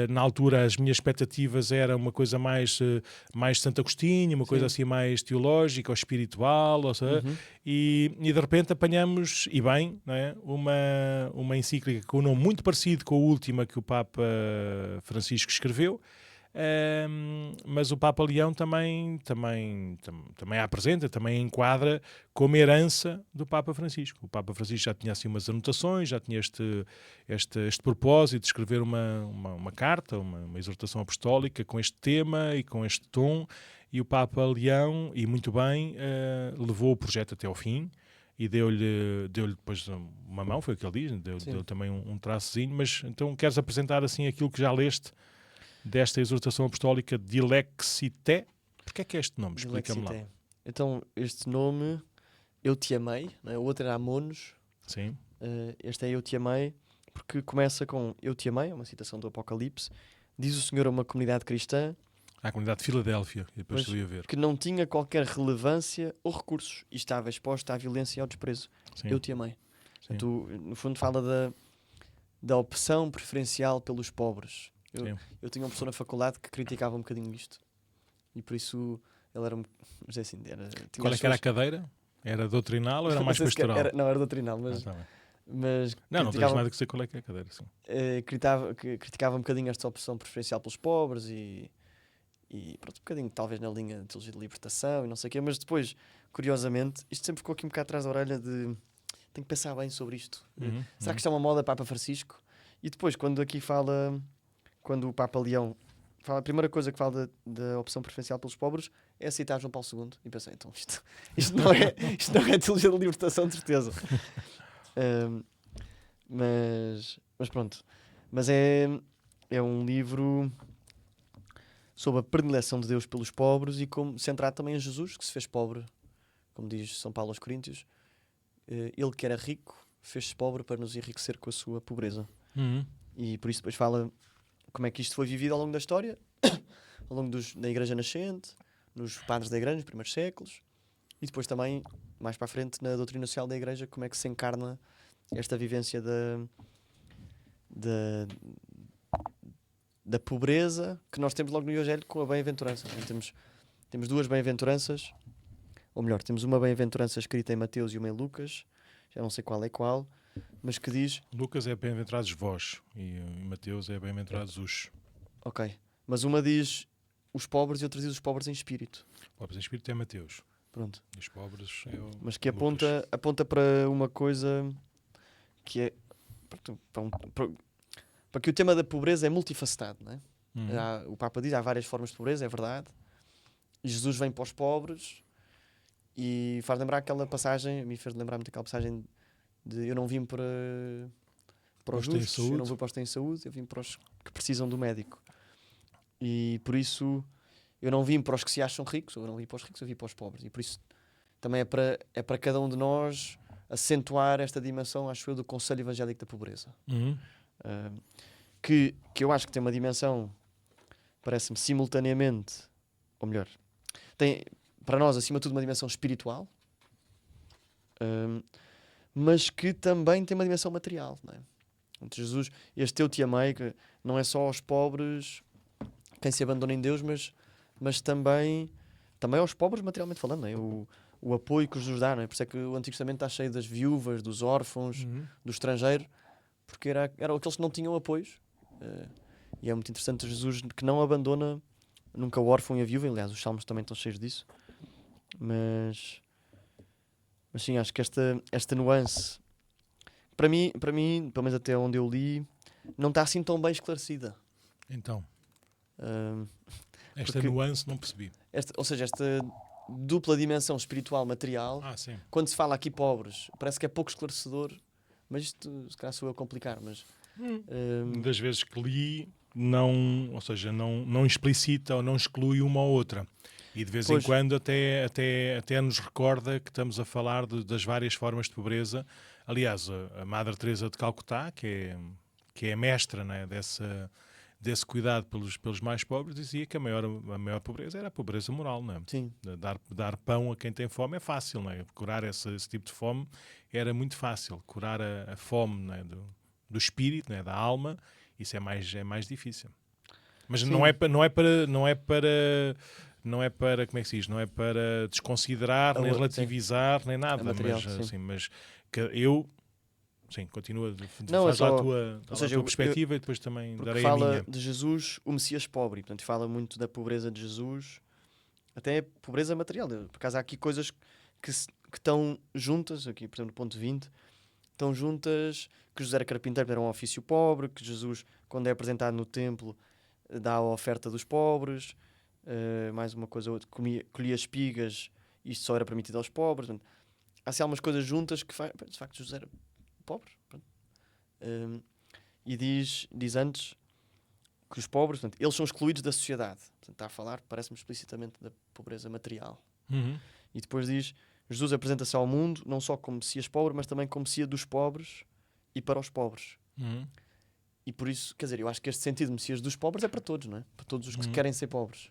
na altura as minhas expectativas eram uma coisa mais Santo Agostinho, uma coisa assim mais teológica ou espiritual, ou seja, e de repente apanhamos, e bem, não é? uma encíclica com um nome muito parecido com a última que o Papa Francisco escreveu, mas o Papa Leão também a apresenta, também a enquadra como herança do Papa Francisco. O Papa Francisco já tinha assim umas anotações, já tinha este propósito de escrever uma carta, uma exortação apostólica com este tema e com este tom, e o Papa Leão, e muito bem, levou o projeto até ao fim e deu-lhe depois uma mão, foi o que ele diz, deu também um traçozinho. Mas então queres apresentar assim aquilo que já leste desta exortação apostólica Dilexité? Porquê é que é este nome? Explica-me lá. Então, este nome, Eu Te Amei, né? O outro era Amonos. Sim. Este é Eu Te Amei, porque começa com Eu Te Amei, uma citação do Apocalipse. Diz o Senhor a uma comunidade cristã, a comunidade de Filadélfia, e depois tu ia ver, que não tinha qualquer relevância ou recursos e estava exposta à violência e ao desprezo. Sim. Eu Te Amei. Tu, no fundo, fala da opção preferencial pelos pobres. Eu tinha uma pessoa na faculdade que criticava um bocadinho isto. E por isso ele era... Mas é assim, qual é que era a cadeira? Era doutrinal ou era mais pastoral? Não, era doutrinal, mas... mas não tens nada que dizer qual é que é a cadeira. Sim. Criticava um bocadinho esta opção preferencial pelos pobres e pronto, um bocadinho talvez na linha de teologia de libertação e não sei o quê. Mas depois, curiosamente, isto sempre ficou aqui um bocado atrás da orelha de... Tenho que pensar bem sobre isto. Será que isto é uma moda Papa Francisco? E depois, quando aqui fala... Quando o Papa Leão fala, a primeira coisa que fala da opção preferencial pelos pobres é citar João Paulo II. E pensei, então isto não é teologia de libertação, de certeza. Mas pronto. Mas é um livro sobre a predileção de Deus pelos pobres e como centrado também em Jesus, que se fez pobre, como diz São Paulo aos Coríntios. Ele que era rico, fez-se pobre para nos enriquecer com a sua pobreza. E por isso depois fala como é que isto foi vivido ao longo da história, ao longo da Igreja Nascente, nos padres da Igreja, nos primeiros séculos, e depois também, mais para a frente, na doutrina social da Igreja, como é que se encarna esta vivência da pobreza que nós temos logo no Evangelho com a bem-aventurança. Temos duas bem-aventuranças, ou melhor, temos uma bem-aventurança escrita em Mateus e uma em Lucas, já não sei qual é qual, mas que diz... Lucas é bem-aventurados vós e Mateus é bem-aventurados os. Ok, mas uma diz os pobres e outra diz os pobres em espírito. Pobres em espírito é Mateus. Pronto. E os pobres é o mas que Lucas. aponta para uma coisa que é... Para que o tema da pobreza é multifacetado, não é? O Papa diz, há várias formas de pobreza, é verdade. E Jesus vem para os pobres e faz lembrar aquela passagem, me fez lembrar muito aquela passagem de eu não vim para os justos, eu não vim para os que têm saúde, eu vim para os que precisam do médico. E por isso eu não vim para os que se acham ricos, ou eu não vim para os ricos, eu vim para os pobres. E por isso também é para cada um de nós acentuar esta dimensão, acho eu, do conselho evangélico da pobreza. Que eu acho que tem uma dimensão, parece-me, simultaneamente, ou melhor, tem para nós, acima de tudo, uma dimensão espiritual, mas que também tem uma dimensão material, não é? Então, Jesus, este Eu Te Amei, que não é só aos pobres quem se abandona em Deus, mas também aos pobres materialmente falando, não é? O apoio que Jesus dá, não é? Por isso é que o Antigo Testamento está cheio das viúvas, dos órfãos, do estrangeiro, porque eram aqueles que não tinham apoios. E é muito interessante Jesus que não abandona nunca o órfão e a viúva. Aliás, os salmos também estão cheios disso. Mas sim, acho que esta nuance, para mim, pelo menos até onde eu li, não está assim tão bem esclarecida. Então, esta nuance não percebi. Ou seja, esta dupla dimensão espiritual, material, quando se fala aqui pobres, parece que é pouco esclarecedor, mas isto, se calhar sou eu a complicar, mas... Das vezes que li, não explicita ou não exclui uma ou outra. E de vez em quando até nos recorda que estamos a falar das várias formas de pobreza. Aliás, a Madre Teresa de Calcutá, que é a mestra, né, desse cuidado pelos mais pobres, dizia que a maior pobreza era a pobreza moral. Né? Sim. Dar pão a quem tem fome é fácil. Né? Curar esse tipo de fome era muito fácil. Curar a fome, né, do espírito, né, da alma, isso é mais difícil. Mas não é para como é que se diz? Não é para desconsiderar, nem relativizar, nem nada. Material, mas que eu sim, continua. Não, faz é só, lá a tua perspectiva e depois também darei a minha. Fala de Jesus, o Messias pobre, e, portanto, fala muito da pobreza de Jesus, até pobreza material. Por acaso há aqui coisas que estão juntas, aqui, por exemplo, no ponto 20, estão juntas, que Jesus era carpinteiro, era um ofício pobre, que Jesus, quando é apresentado no templo, dá a oferta dos pobres, mais uma coisa ou outra, colhia espigas, isto só era permitido aos pobres. Portanto, há assim algumas coisas juntas que de facto Jesus era pobre. E diz antes que os pobres, portanto, eles são excluídos da sociedade. Portanto, está a falar, parece-me explicitamente, da pobreza material. E depois diz, Jesus apresenta-se ao mundo não só como Messias pobre, mas também como Messias dos pobres e para os pobres. E por isso, quer dizer, eu acho que este sentido de Messias dos pobres é para todos, não é? Para todos os que querem ser pobres.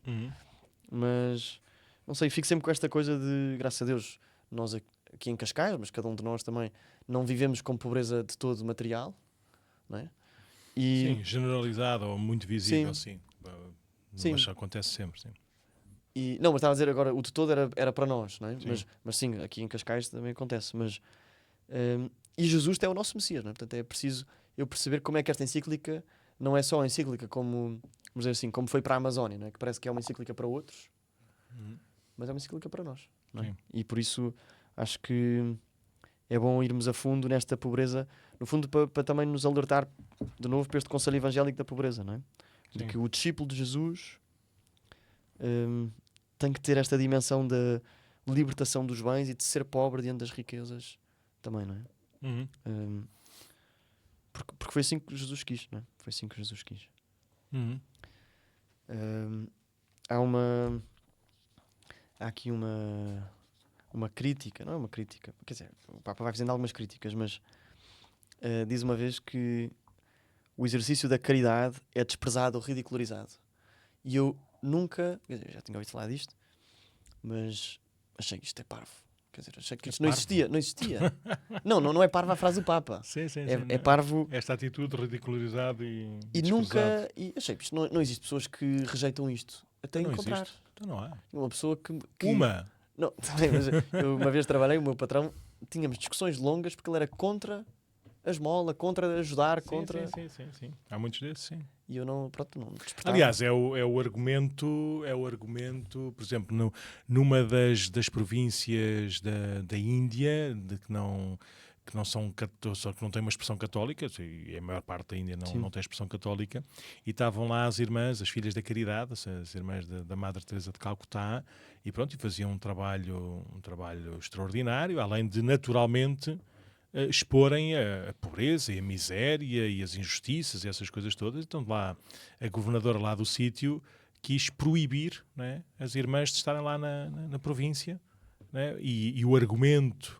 Mas, não sei, fico sempre com esta coisa de, graças a Deus, nós aqui em Cascais, mas cada um de nós também, não vivemos com pobreza de todo material, não é? Sim, generalizado ou muito visível, sim. Mas acontece sempre, sim. Não, mas estava a dizer agora, o de todo era para nós, não é? Mas sim, aqui em Cascais também acontece. E Jesus é o nosso Messias, não é? Portanto, é preciso eu perceber como é que esta encíclica não é só a encíclica como, vamos dizer assim, como foi para a Amazónia, não é? Que parece que é uma encíclica para outros, mas é uma encíclica para nós, não é? E por isso acho que é bom irmos a fundo nesta pobreza, no fundo para também nos alertar de novo para este conselho evangélico da pobreza, não é? De que o discípulo de Jesus tem que ter esta dimensão da libertação dos bens e de ser pobre diante das riquezas também, não é? Porque foi assim que Jesus quis, não é? Foi assim que Jesus quis. Há aqui uma crítica, não é uma crítica, quer dizer, o Papa vai fazendo algumas críticas, mas diz uma vez que o exercício da caridade é desprezado ou ridicularizado. E eu nunca, quer dizer, já tinha ouvido falar disto, mas achei que isto é parvo. Quer dizer, achei que isto não existia. não é parvo a frase do Papa. Sim. É parvo. Esta atitude ridicularizada e nunca. E achei que isto não existe pessoas que rejeitam isto. Até não encontrar. Existe. Então não há. Uma pessoa que. Uma! Não, também, mas eu uma vez trabalhei, o meu patrão, tínhamos discussões longas porque ele era contra a esmola, contra ajudar, contra. Sim. Há muitos desses, sim. E eu não despertava. Aliás, é o argumento, por exemplo, numa das províncias da Índia, que não têm uma expressão católica, e a maior parte da Índia não tem expressão católica, e estavam lá as irmãs, as filhas da caridade, as irmãs da Madre Teresa de Calcutá, e pronto, e faziam um trabalho extraordinário, além de naturalmente exporem a pobreza e a miséria e as injustiças e essas coisas todas. Então lá a governadora lá do sítio quis proibir, né, as irmãs de estarem lá na província, né, e o argumento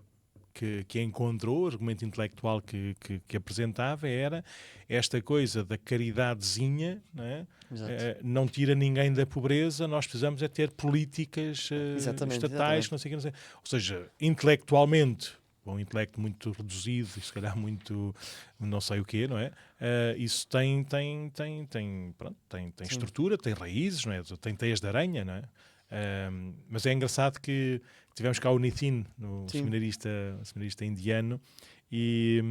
que encontrou, o argumento intelectual que apresentava era esta coisa da caridadezinha, né, não tira ninguém da pobreza, nós precisamos é ter políticas estatais, não sei o que. Ou seja, intelectualmente, um intelecto muito reduzido e se calhar muito não sei o quê, não é? Isso tem estrutura, tem raízes, não é? Tem teias de aranha, não é? Mas é engraçado que tivemos cá o Nitin, o seminarista indiano, e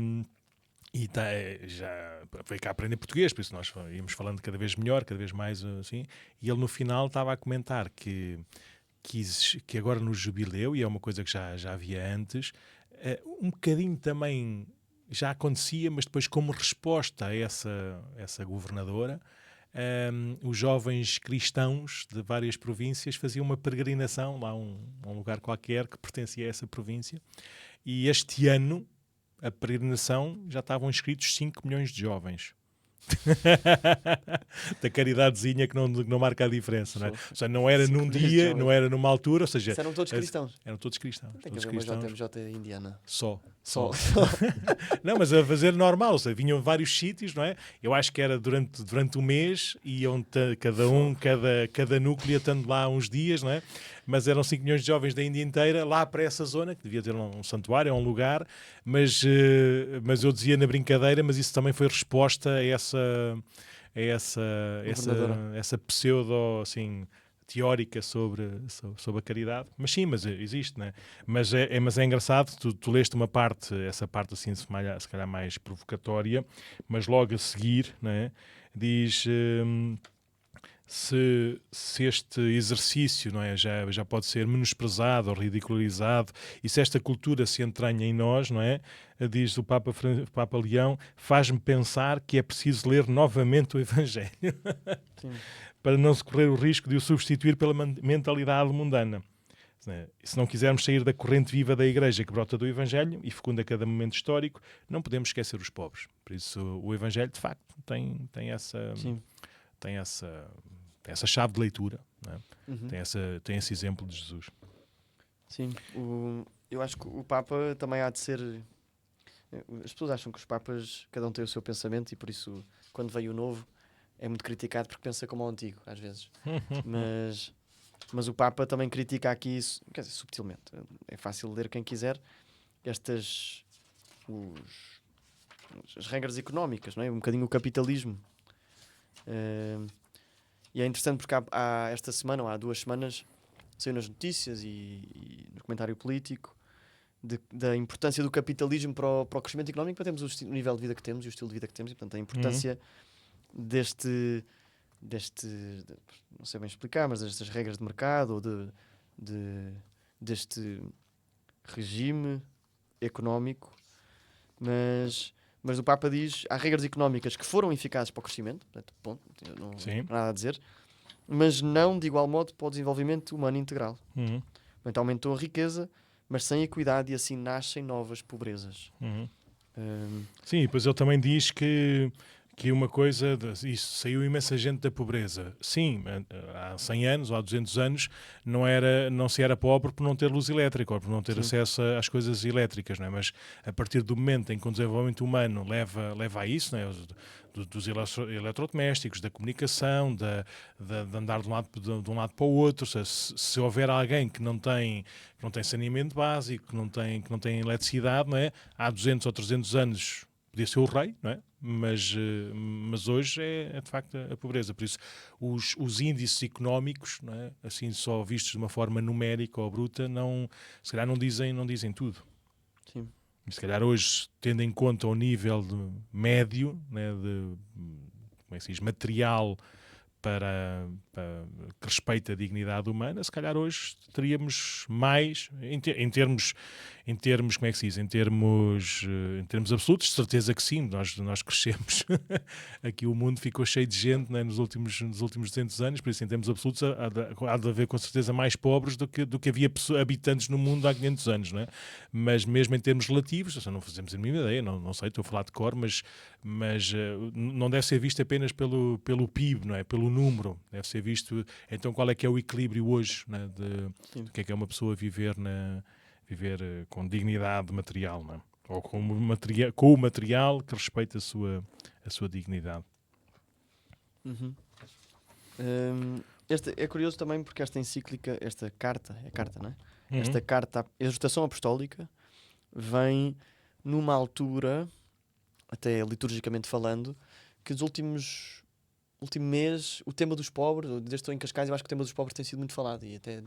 já veio cá aprender português, por isso nós íamos falando cada vez melhor, cada vez mais assim, e ele no final estava a comentar que agora no jubileu, e é uma coisa que já havia antes, um bocadinho também já acontecia, mas depois como resposta a essa governadora, os jovens cristãos de várias províncias faziam uma peregrinação lá a um lugar qualquer que pertencia a essa província, e este ano a peregrinação já estavam inscritos 5 milhões de jovens. Da caridadezinha que não marca a diferença, não é? Ou seja, não era num dia, não era numa altura, ou seja... Eram todos cristãos. Eram todos cristãos. Tem que haver uma JMJ indiana. Só. Não, mas a fazer normal, ou seja, vinham vários sítios, não é? Eu acho que era durante um mês, iam cada núcleo estando lá uns dias, não é? Mas eram 5 milhões de jovens da Índia inteira, lá para essa zona, que devia ter um santuário, um lugar, mas eu dizia na brincadeira, mas isso também foi resposta a essa pseudo, assim, teórica sobre a caridade, mas sim, mas existe, né? Mas é engraçado, tu leste uma parte, essa parte assim se calhar mais provocatória, mas logo a seguir, né, diz se este exercício, não é, já pode ser menosprezado ou ridicularizado, e se esta cultura se entranha em nós, não é, diz o Papa Leão, faz-me pensar que é preciso ler novamente o Evangelho. Sim. Para não se correr o risco de o substituir pela mentalidade mundana. Se não quisermos sair da corrente viva da Igreja que brota do Evangelho e fecunda cada momento histórico, não podemos esquecer os pobres. Por isso, o Evangelho, de facto, tem essa chave de leitura, não é? Uhum. Tem esse exemplo de Jesus. Sim, eu acho que o Papa também há de ser... As pessoas acham que os Papas, cada um tem o seu pensamento, e por isso, quando veio o novo, é muito criticado porque pensa como o antigo, às vezes. Mas o Papa também critica aqui, quer dizer, subtilmente. É fácil ler quem quiser as regras económicas, não é? Um bocadinho o capitalismo. E é interessante porque há esta semana, ou há 2 semanas, saiu nas notícias e no comentário político da importância do capitalismo para o crescimento económico, para termos o nível de vida que temos e o estilo de vida que temos, e portanto a importância deste não sei bem explicar, mas destas regras de mercado ou deste regime económico, mas o Papa diz há regras económicas que foram eficazes para o crescimento, portanto, ponto, não há nada a dizer, mas não de igual modo para o desenvolvimento humano integral. Portanto, aumentou a riqueza, mas sem equidade, e assim nascem novas pobrezas. Sim, depois ele também diz que uma coisa, isso, saiu imensa gente da pobreza. Sim, há 100 anos ou há 200 anos não se era pobre por não ter luz elétrica ou por não ter acesso às coisas elétricas, não é? Mas a partir do momento em que o desenvolvimento humano leva a isso, não é? Dos eletrodomésticos, da comunicação, de andar de um lado para o outro, se houver alguém que não tem saneamento básico, que não tem eletricidade, não é? Há 200 ou 300 anos podia ser o rei, não é? Mas hoje é de facto a pobreza. Por isso, os índices económicos, não é? Assim só vistos de uma forma numérica ou bruta, se calhar não dizem tudo. Sim. E se calhar hoje, tendo em conta o nível médio, né, como é que se diz, material que respeita a dignidade humana, se calhar hoje teríamos mais, em termos como é que se diz, em termos absolutos, de certeza que sim, nós crescemos. Aqui o mundo ficou cheio de gente, né, nos últimos 200 anos, por isso em termos absolutos há de haver com certeza mais pobres do que havia habitantes no mundo há 500 anos, não é? Mas mesmo em termos relativos, não fazemos a mínima ideia, não sei, estou a falar de cor, mas não deve ser visto apenas pelo PIB, não é? Pelo número, deve ser visto, então qual é que é o equilíbrio hoje, né, do que é uma pessoa viver com dignidade material, não é? Ou com o material que respeita a sua dignidade. Este é curioso também porque esta encíclica, esta carta, não é? Esta carta, a exortação apostólica, vem numa altura, até liturgicamente falando, que os último mês, o tema dos pobres, desde que estou em Cascais, eu acho que o tema dos pobres tem sido muito falado, e até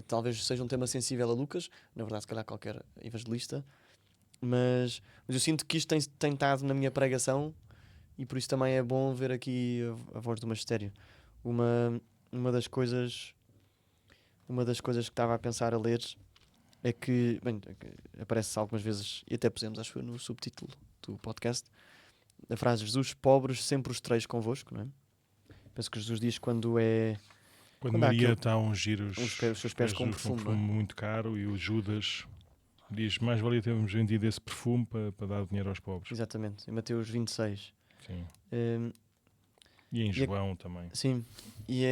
talvez seja um tema sensível a Lucas, na verdade se calhar qualquer evangelista, mas eu sinto que isto tem estado na minha pregação, e por isso também é bom ver aqui a voz do magistério. Uma das coisas que estava a pensar a ler é que, bem, aparece algumas vezes, e até pusemos, acho que no subtítulo do podcast, a frase: Jesus, pobres, sempre os três convosco, não é? Penso que Jesus diz quando Maria está a ungir os seus pés com um perfume muito caro, e o Judas diz: mais valia termos vendido esse perfume para dar dinheiro aos pobres. Exatamente, em Mateus 26. Sim. E em João também. Sim, e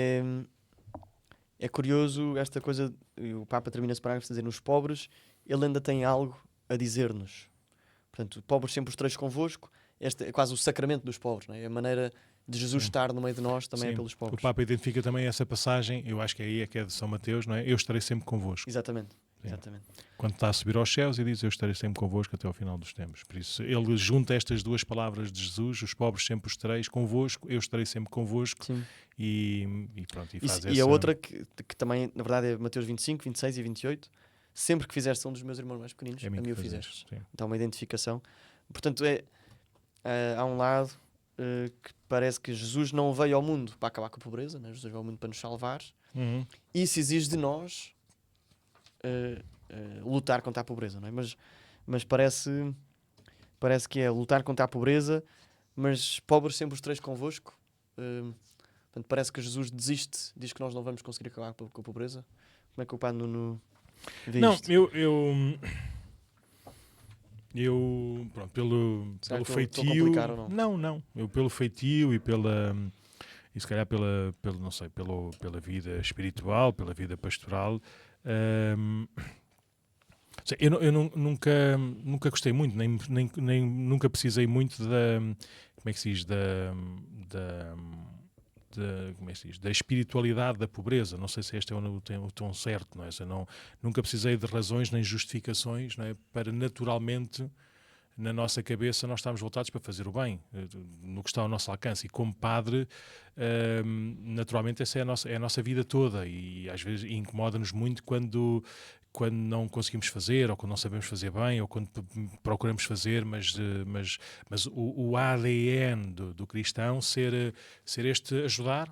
é curioso esta coisa, o Papa termina esse parágrafo dizendo: os pobres, ele ainda tem algo a dizer-nos. Portanto, pobres sempre os três convosco, este é quase o sacramento dos pobres, não é? A maneira de Jesus estar no meio de nós também é pelos pobres. O Papa identifica também essa passagem, eu acho que é de São Mateus, não é? Eu estarei sempre convosco. Exatamente. Exatamente. Quando está a subir aos céus e diz: eu estarei sempre convosco até ao final dos tempos. Por isso, ele junta estas duas palavras de Jesus: os pobres sempre os tereis convosco, eu estarei sempre convosco. Sim. E pronto, e faz E a outra que também, na verdade, é Mateus 25, 26 e 28. Sempre que fizeste um dos meus irmãos mais pequeninos, a mim o fizeste. Então, uma identificação. Portanto, há um lado que parece que Jesus não veio ao mundo para acabar com a pobreza, né? Jesus veio ao mundo para nos salvar. Isso exige de nós lutar contra a pobreza, não é? Mas parece que é lutar contra a pobreza, mas pobres sempre os três convosco. Portanto, parece que Jesus desiste, diz que nós não vamos conseguir acabar com a pobreza. Como é que o Padre Nuno vê isto? Eu pronto, pelo feitio... Estou a complicar ou não? Não. Eu pelo feitio e se calhar não sei, pela vida espiritual, pela vida pastoral... eu nunca gostei muito, nem nunca precisei muito como é que se diz, como é que se diz, da espiritualidade da pobreza. Não sei se este é o tom certo, não é? Nunca precisei de razões nem justificações, não é? Para naturalmente, na nossa cabeça, nós estamos voltados para fazer o bem, no que está ao nosso alcance. E como padre, naturalmente essa é a nossa vida toda, e às vezes incomoda-nos muito quando não conseguimos fazer, ou quando não sabemos fazer bem, ou quando procuramos fazer, mas o ADN do cristão ser este ajudar,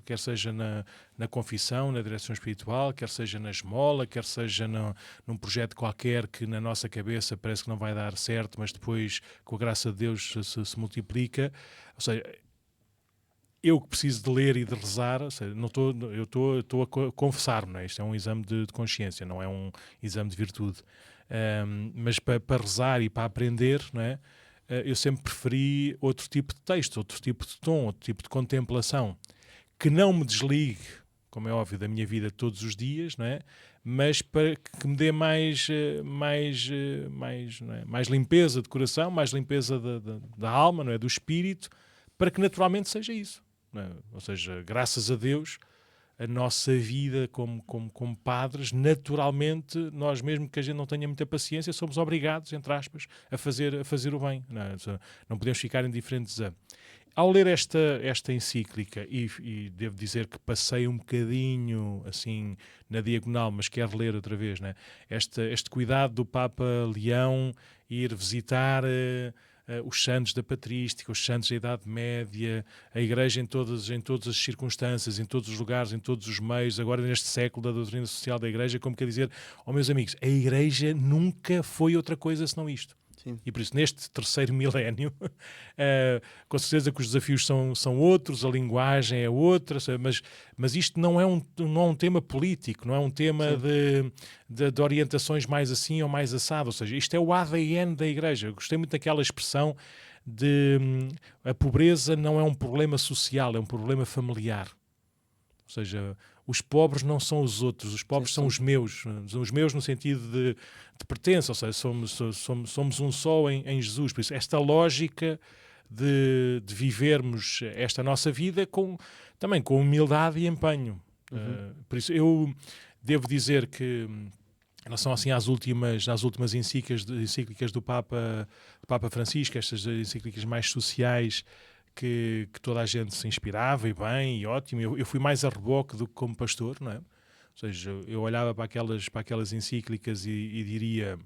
quer seja na confissão, na direção espiritual, quer seja na esmola, quer seja num projeto qualquer que na nossa cabeça parece que não vai dar certo, mas depois, com a graça de Deus, se multiplica. Ou seja, eu que preciso de ler e de rezar, ou seja, eu estou a confessar-me, não é? Isto é um exame de consciência, não é um exame de virtude. Mas para rezar e para aprender, não é? Eu sempre preferi outro tipo de texto, outro tipo de tom, outro tipo de contemplação, que não me desligue, como é óbvio, da minha vida todos os dias, não é? Mas para que me dê mais limpeza de coração, mais limpeza da alma, não é? Do espírito, para que naturalmente seja isso. Não é? Ou seja, graças a Deus, a nossa vida como padres, naturalmente, nós mesmo que a gente não tenha muita paciência, somos obrigados, entre aspas, a fazer o bem. Não é? Não podemos ficar indiferentes a... Ao ler esta encíclica, e devo dizer que passei um bocadinho assim na diagonal, mas quero ler outra vez, né? Este cuidado do Papa Leão, ir visitar os santos da patrística, os santos da Idade Média, a Igreja em todas as circunstâncias, em todos os lugares, em todos os meios, agora neste século da doutrina social da Igreja, como quer dizer, meus amigos, a Igreja nunca foi outra coisa senão isto. Sim. E por isso, neste terceiro milénio, com certeza que os desafios são outros, a linguagem é outra, mas isto não é um tema político, não é um tema de orientações mais assim ou mais assado, ou seja, isto é o ADN da Igreja. Eu gostei muito daquela expressão de a pobreza não é um problema social, é um problema familiar. Ou seja, os pobres não são os outros, os pobres são os meus no sentido de pertença, ou seja, somos um só em Jesus. Por isso, esta lógica de vivermos esta nossa vida também com humildade e empenho. Por isso, eu devo dizer que, em relação assim às últimas encíclicas do Papa Francisco, estas encíclicas mais sociais, que toda a gente se inspirava e bem, e ótimo. Eu fui mais a reboque do que como pastor, não é? Ou seja, eu olhava para aquelas encíclicas e diria,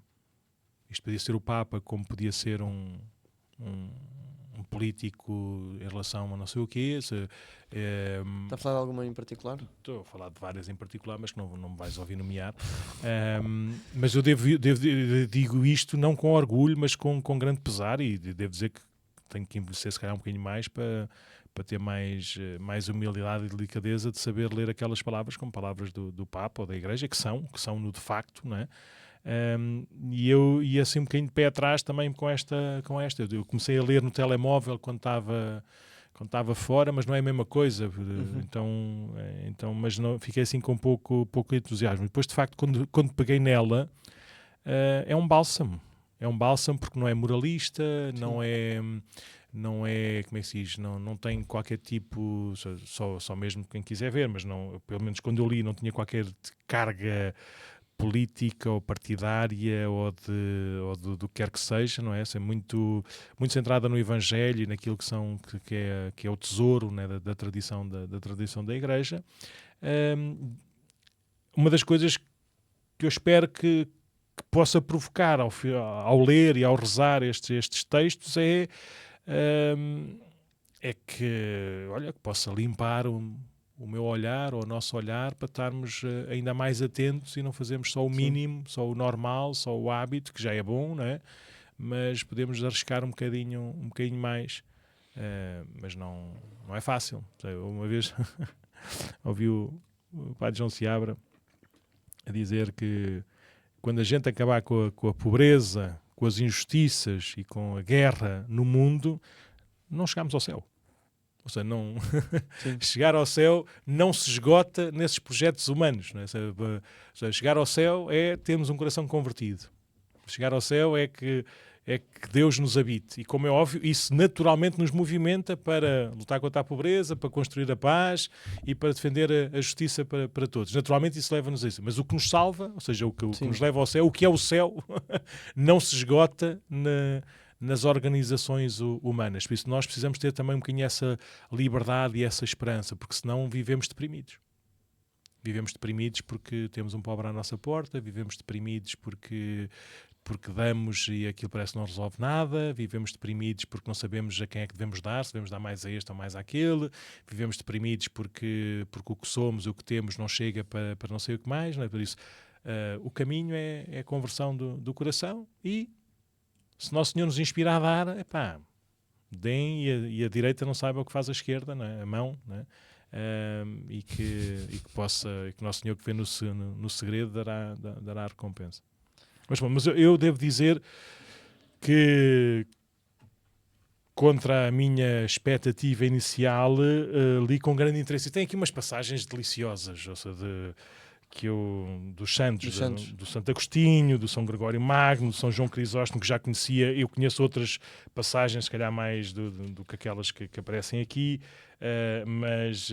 isto podia ser o Papa, como podia ser um político em relação a não sei o quê. Está a falar de alguma em particular? Estou a falar de várias em particular, mas que não me vais ouvir nomear. Mas eu digo isto não com orgulho, mas com grande pesar, e devo dizer que tenho que envelhecer se calhar um bocadinho mais para ter mais humildade e delicadeza de saber ler aquelas palavras como palavras do Papa ou da Igreja, que são no de facto, não é? E eu ia assim um bocadinho de pé atrás também com esta. Eu comecei a ler no telemóvel quando estava fora, mas não é a mesma coisa. Então, mas não, fiquei assim com pouco entusiasmo. Depois, de facto, quando peguei nela, é um bálsamo. É um bálsamo porque não é moralista, não é, como é que se diz, não tem qualquer tipo, só mesmo quem quiser ver, mas não, pelo menos quando eu li não tinha qualquer carga política ou partidária ou do que quer que seja, não é? Ser muito, muito centrada no Evangelho e naquilo que é o tesouro, né, da tradição da Igreja. Uma das coisas que eu espero que possa provocar ao ler e ao rezar estes textos é que, olha, que possa limpar o meu olhar ou o nosso olhar para estarmos ainda mais atentos e não fazermos só o mínimo, só o normal, só o hábito, que já é bom, não é? Mas podemos arriscar um bocadinho mais, mas não é fácil. Uma vez ouvi o Padre João Seabra a dizer que quando a gente acabar com a pobreza, com as injustiças e com a guerra no mundo, não chegamos ao céu. Ou seja, não chegar ao céu não se esgota nesses projetos humanos. Não é? Ou seja, chegar ao céu é termos um coração convertido. Chegar ao céu é que Deus nos habite. E, como é óbvio, isso naturalmente nos movimenta para lutar contra a pobreza, para construir a paz e para defender a justiça para todos. Naturalmente isso leva-nos a isso. Mas o que nos salva, ou seja, o que nos leva ao céu, o que é o céu, não se esgota nas organizações humanas. Por isso nós precisamos ter também um bocadinho essa liberdade e essa esperança, porque senão vivemos deprimidos. Vivemos deprimidos porque temos um pobre à nossa porta, vivemos deprimidos porque damos e aquilo parece que não resolve nada, vivemos deprimidos porque não sabemos a quem é que devemos dar, se devemos dar mais a este ou mais àquele, vivemos deprimidos porque o que somos, o que temos não chega para não sei o que mais, não é? Por isso o caminho é a conversão do coração e se Nosso Senhor nos inspira a dar, deem e a direita não saiba o que faz a esquerda, não é? A mão, não é? E que Nosso Senhor que vê no segredo dará a recompensa. Mas eu devo dizer que, contra a minha expectativa inicial, li com grande interesse. E tem aqui umas passagens deliciosas, ou seja, dos santos, do Santo Agostinho, do São Gregório Magno, do São João Crisóstomo, que já conhecia. Eu conheço outras passagens, se calhar mais do que aquelas que aparecem aqui, mas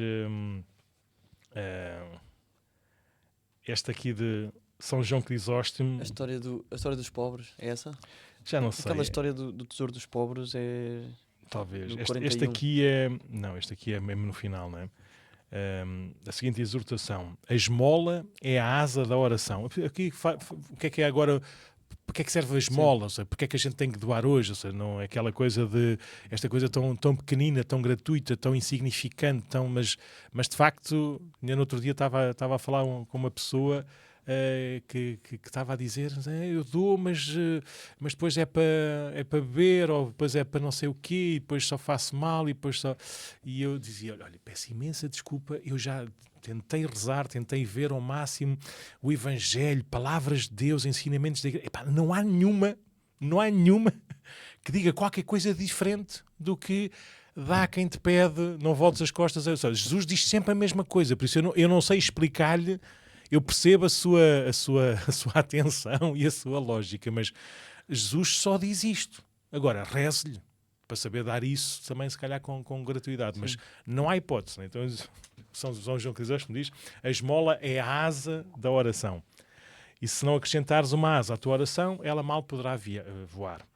esta aqui de São João Crisóstomo... A história dos pobres, é essa? Já não sei. Aquela história do tesouro dos pobres é... Talvez. Este aqui é... Não, este aqui é mesmo no final, não é? A seguinte exortação: a esmola é a asa da oração. Aqui, o que é agora? Porque é que serve a esmola? Ou seja, porque é que a gente tem que doar hoje? Ou seja, não é aquela coisa esta coisa tão pequenina, tão gratuita, tão insignificante, mas de facto, no outro dia estava a falar com uma pessoa que estava a dizer, eu dou, mas depois é para beber, ou depois é para não sei o quê, e depois só faço mal, e eu dizia, olha, peço imensa desculpa, eu já tentei rezar, tentei ver ao máximo o Evangelho, palavras de Deus, ensinamentos da igreja. Não há nenhuma que diga qualquer coisa diferente do que dá a quem te pede, não voltes as costas. Jesus diz sempre a mesma coisa, por isso eu não sei explicar-lhe. Eu percebo a sua atenção e a sua lógica, mas Jesus só diz isto. Agora, reze-lhe para saber dar isso também, se calhar, com gratuidade. Sim. Mas não há hipótese. Né? Então, São João Crisóstomo diz, a esmola é a asa da oração. E se não acrescentares uma asa à tua oração, ela mal poderá voar.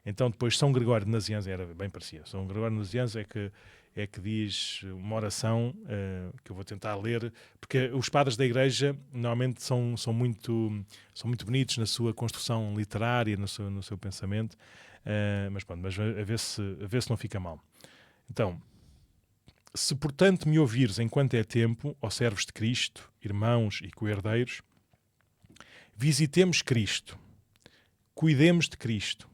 Então, depois, São Gregório de Nazianzo, era bem parecido. São Gregório de Nazianzo é que diz uma oração que eu vou tentar ler, porque os padres da Igreja normalmente são muito bonitos na sua construção literária, no seu pensamento, mas a ver se não fica mal. Então, se portanto me ouvires enquanto é tempo, ó servos de Cristo, irmãos e co-herdeiros, visitemos Cristo, cuidemos de Cristo,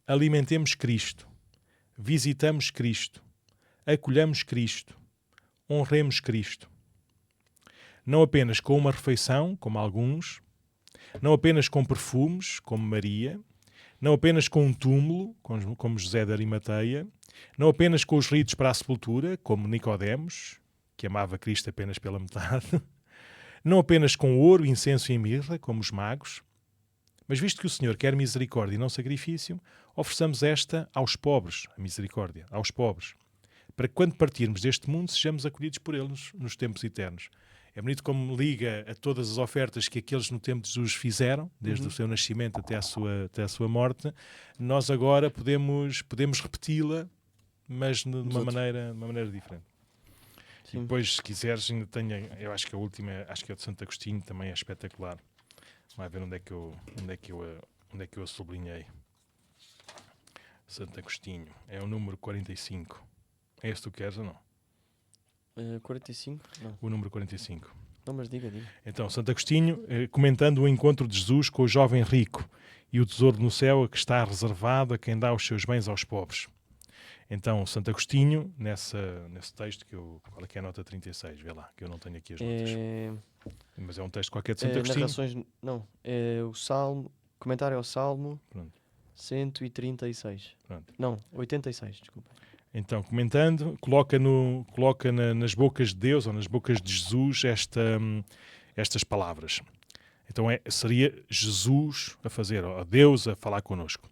alimentemos Cristo, visitamos Cristo, acolhamos Cristo, honremos Cristo. Não apenas com uma refeição, como alguns, não apenas com perfumes, como Maria, não apenas com um túmulo, como José de Arimateia, não apenas com os ritos para a sepultura, como Nicodemos, que amava Cristo apenas pela metade, não apenas com ouro, incenso e mirra, como os magos, mas visto que o Senhor quer misericórdia e não sacrifício, ofereçamos esta aos pobres, a misericórdia, aos pobres, para que quando partirmos deste mundo sejamos acolhidos por Ele nos tempos eternos. É bonito como liga a todas as ofertas que aqueles no tempo de Jesus fizeram, desde o seu nascimento até a sua morte. Nós agora podemos repeti-la, mas de uma maneira diferente. Sim. E depois, se quiseres, ainda tenho, eu acho que a última, acho que é de Santo Agostinho, também é espetacular. Vamos ver onde é que eu a sublinhei. Santo Agostinho, é o número 45. É esse que tu queres ou não? 45? Não. O número 45. Não, mas diga. Então, Santo Agostinho, comentando o encontro de Jesus com o jovem rico e o tesouro no céu que está reservado a quem dá os seus bens aos pobres. Então, Santo Agostinho, nesse texto, qual é que é a nota 36? Vê lá, que eu não tenho aqui as notas. Mas é um texto qualquer de Santo Agostinho. Narrações, não, é o Salmo, comentário ao Salmo. Pronto. 136. Pronto. Não, 86, desculpa. Então, comentando, coloca nas bocas de Deus, ou nas bocas de Jesus, estas palavras. Então seria Jesus a fazer, ou Deus a falar connosco.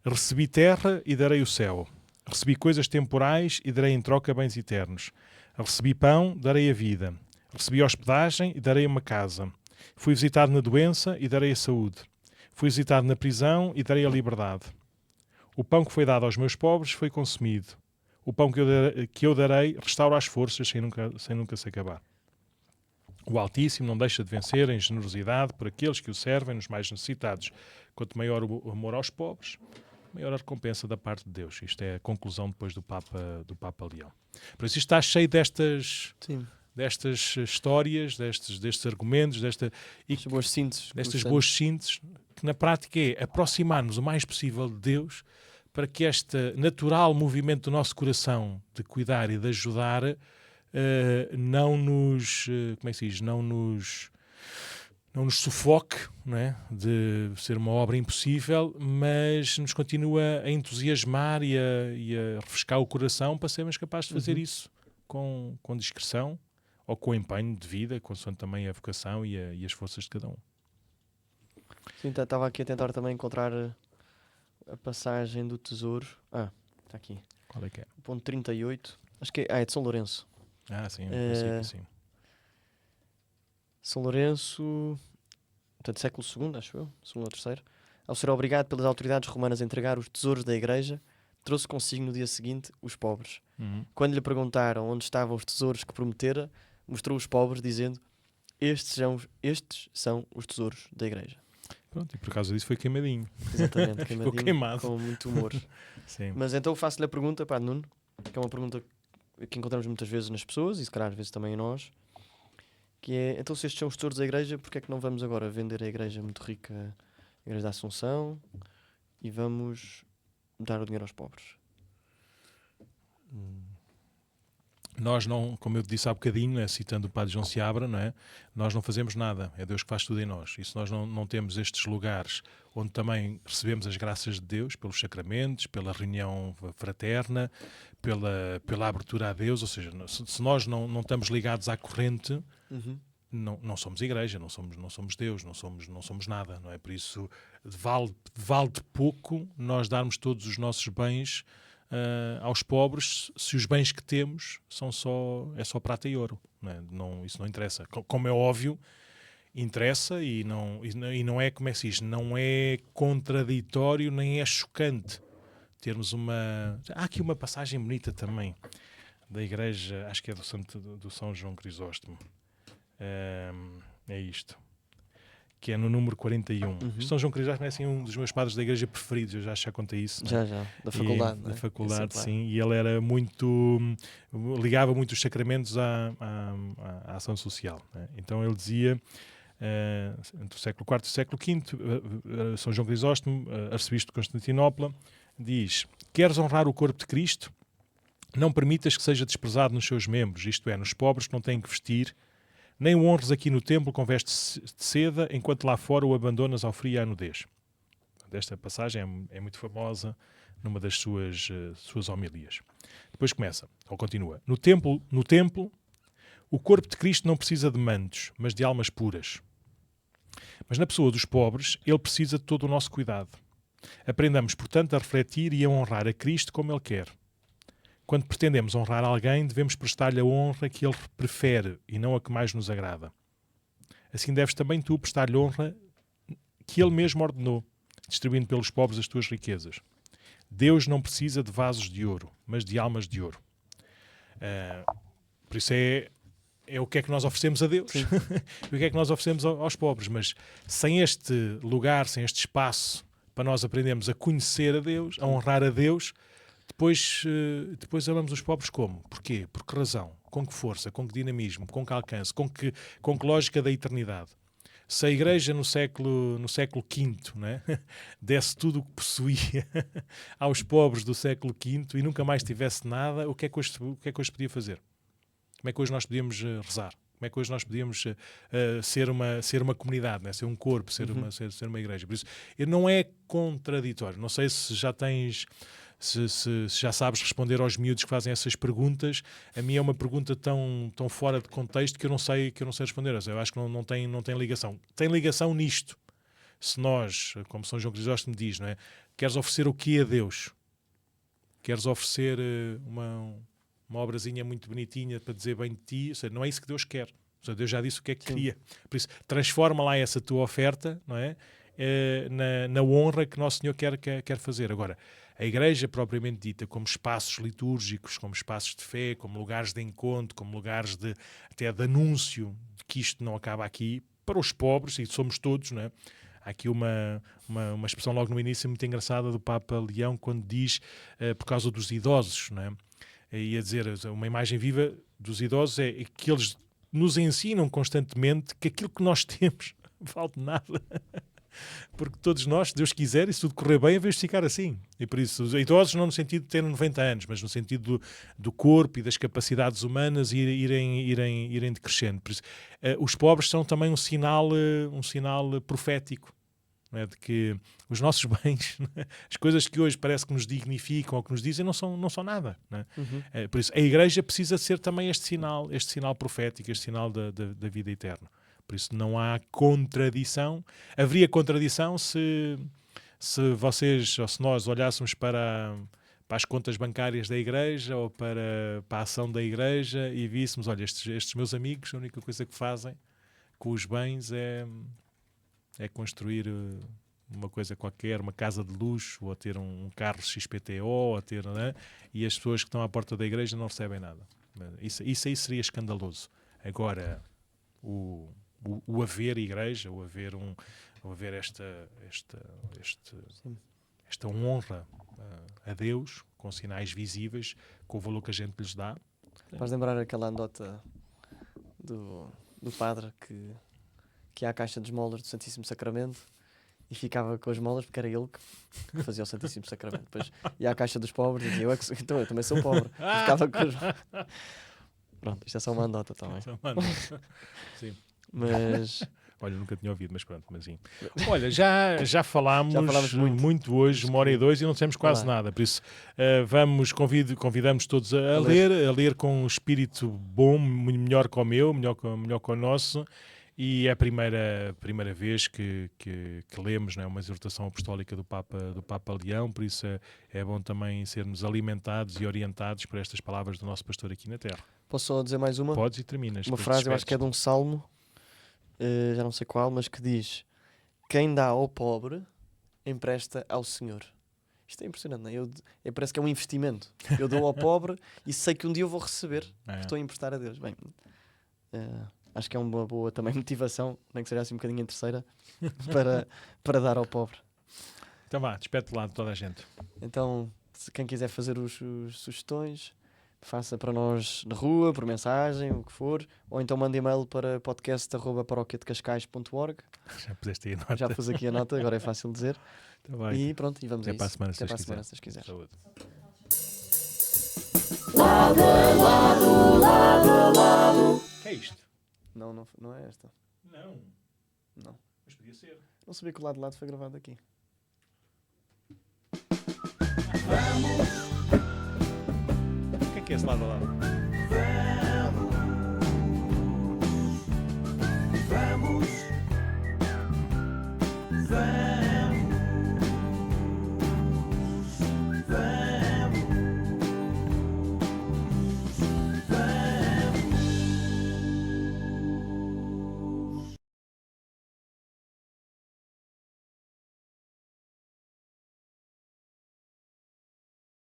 Recebi terra e darei o céu. Recebi coisas temporais e darei em troca bens eternos. Recebi pão, darei a vida. Recebi hospedagem e darei uma casa. Fui visitado na doença e darei a saúde. Fui visitado na prisão e darei a liberdade. O pão que foi dado aos meus pobres foi consumido. O pão que eu darei restaura as forças sem nunca se acabar. O Altíssimo não deixa de vencer em generosidade por aqueles que o servem nos mais necessitados. Quanto maior o amor aos pobres, maior a recompensa da parte de Deus. Isto é a conclusão depois do Papa Leão. Por isso isto está cheio destas histórias, destes argumentos, destas boas sínteses, que na prática é aproximar-nos o mais possível de Deus, para que este natural movimento do nosso coração de cuidar e de ajudar não nos sufoque, não é? De ser uma obra impossível, mas nos continua a entusiasmar e a refrescar o coração para sermos capazes de fazer isso com discrição ou com empenho de vida, consoante também a vocação e as forças de cada um. Sim, estava aqui a tentar também encontrar a passagem do tesouro. Está aqui. Qual é que é? O ponto 38. Acho que é de São Lourenço. Sim, sim. São Lourenço, portanto, século II, acho eu, segundo ou terceiro. Ao ser obrigado pelas autoridades romanas a entregar os tesouros da igreja, trouxe consigo no dia seguinte os pobres. Quando lhe perguntaram onde estavam os tesouros que prometera, mostrou os pobres, dizendo: estes são os tesouros da igreja. Pronto, e por causa disso foi queimadinho. Exatamente, queimadinho. Ficou queimado. Com muito humor. Sim. Mas então faço-lhe a pergunta, Nuno, que é uma pergunta que encontramos muitas vezes nas pessoas, e se calhar às vezes também em nós, que é: então, se estes são os tesouros da igreja, porque é que não vamos agora vender a igreja muito rica, a igreja da Assunção, e vamos dar o dinheiro aos pobres? Nós não, como eu disse há bocadinho, citando o Padre João Seabra, não é? Nós não fazemos nada, é Deus que faz tudo em nós. E se nós não temos estes lugares onde também recebemos as graças de Deus, pelos sacramentos, pela reunião fraterna, pela abertura a Deus, ou seja, se nós não estamos ligados à corrente, não somos igreja, não somos Deus, não somos nada, não é? Por isso vale de pouco nós darmos todos os nossos bens aos pobres, se os bens que temos são só prata e ouro, não é? Isso não interessa. Como é óbvio, interessa e não é, como é que se diz, não é contraditório nem é chocante termos Há aqui uma passagem bonita também da igreja, acho que é do São João Crisóstomo. É isto, que é no número 41. São João Crisóstomo é assim um dos meus padres da igreja preferidos, eu já contei isso. Já, da faculdade. Da faculdade, sim. E ele era ligava muito os sacramentos à ação social, né? Então ele dizia, entre o século IV e o século V, São João Crisóstomo, arcebispo de Constantinopla, diz: queres honrar o corpo de Cristo? Não permitas que seja desprezado nos seus membros, isto é, nos pobres que não têm que vestir, nem o honres aqui no templo com vestes de seda, enquanto lá fora o abandonas ao frio e à nudez. Esta passagem é muito famosa numa das suas homilias. Depois continua. No templo, o corpo de Cristo não precisa de mantos, mas de almas puras. Mas na pessoa dos pobres, ele precisa de todo o nosso cuidado. Aprendamos, portanto, a refletir e a honrar a Cristo como ele quer. quando pretendemos honrar alguém, devemos prestar-lhe a honra que ele prefere e não a que mais nos agrada. Assim deves também tu prestar-lhe honra que ele mesmo ordenou, distribuindo pelos pobres as tuas riquezas. Deus não precisa de vasos de ouro, mas de almas de ouro. Por isso é o que é que nós oferecemos a Deus e o que é que nós oferecemos aos pobres. Mas sem este lugar, sem este espaço para nós aprendermos a conhecer a Deus, a honrar a Deus, depois amamos os pobres como? Porquê? Por que razão? Com que força? Com que dinamismo? Com que alcance? Com que lógica da eternidade? Se a Igreja no século V, né, desse tudo o que possuía aos pobres do século V e nunca mais tivesse nada, o que é que hoje podia fazer? Como é que hoje nós podíamos rezar? Como é que hoje nós podíamos ser uma comunidade, né? Ser um corpo, ser uma igreja? Por isso, não é contraditório. Não sei se já tens... Se já sabes responder aos miúdos que fazem essas perguntas. A minha é uma pergunta tão fora de contexto que eu não sei responder. Eu acho que não tem ligação. Tem ligação nisto. Se nós, como São João Crisóstomo diz, não é? Queres oferecer o quê a Deus? Queres oferecer uma obrazinha muito bonitinha para dizer bem de ti? Ou seja, não é isso que Deus quer. Ou seja, Deus já disse o que é que queria. Por isso, transforma lá essa tua oferta, não é? Na honra que Nosso Senhor quer fazer. Agora, a Igreja propriamente dita, como espaços litúrgicos, como espaços de fé, como lugares de encontro, como lugares até de anúncio de que isto não acaba aqui, para os pobres, e somos todos, não é? Há aqui uma expressão logo no início muito engraçada do Papa Leão, quando diz, por causa dos idosos, não é? E a dizer, uma imagem viva dos idosos é que eles nos ensinam constantemente que aquilo que nós temos vale de nada. Porque todos nós, se Deus quiser, e se tudo correr bem, devemos ficar assim. E por isso, os idosos não no sentido de terem 90 anos, mas no sentido do corpo e das capacidades humanas irem decrescendo. Por isso, os pobres são também um sinal profético, não é? De que os nossos bens, as coisas que hoje parece que nos dignificam ou que nos dizem, não são nada. Não é? Por isso, a Igreja precisa ser também este sinal profético, este sinal da vida eterna. Por isso não há contradição. Haveria contradição se vocês, ou se nós olhássemos para as contas bancárias da Igreja ou para a ação da Igreja e víssemos, olha, estes meus amigos, a única coisa que fazem com os bens é construir uma coisa qualquer, uma casa de luxo, ou ter um carro XPTO, ou ter, não é? E as pessoas que estão à porta da Igreja não recebem nada. Isso aí seria escandaloso. Agora, o haver igreja, o haver esta honra a Deus, com sinais visíveis, com o valor que a gente lhes dá. Vais lembrar aquela anedota do padre que ia à caixa de esmolas do Santíssimo Sacramento e ficava com as esmolas porque era ele que fazia o Santíssimo Sacramento. Depois ia à caixa dos pobres e dizia, eu também sou pobre. E ficava com as... Pronto, isto é só uma anedota também. Sim. Mas... Olha, nunca tinha ouvido, mas pronto, mas sim. Olha, já falámos muito hoje, 1h02, e não dissemos quase nada. Por isso, convidamos todos a ler com um espírito bom, melhor que o meu, melhor que o nosso. E é a primeira vez que lemos, não é, uma exortação apostólica do Papa Leão, por isso é bom também sermos alimentados e orientados por estas palavras do nosso pastor aqui na Terra. Posso só dizer mais uma? Podes e terminas. Uma frase, eu acho que é de um salmo, já não sei qual, mas que diz: quem dá ao pobre, empresta ao Senhor. Isto é impressionante, não é? Parece que é um investimento. Eu dou ao pobre e sei que um dia eu vou receber. Estou a emprestar a Deus. Bem, acho que é uma boa também motivação, nem que seja assim um bocadinho em terceira, para dar ao pobre. Então vá, despede-te lá de toda a gente. Então, se quem quiser fazer os sugestões, faça para nós na rua, por mensagem, o que for, ou então mande e-mail para podcast@paroquiadecascais.org. Já puseste aí a nota. Já pus aqui a nota, agora é fácil dizer. Tá bem. E pronto, e vamos até a isso. Para a semana, até para a semana, se quiser. Saúde. lado. Que é isto? Não é esta. Não. Não. Mas podia ser. Não sabia que o lado de lado foi gravado aqui. O que é esse lado a lado?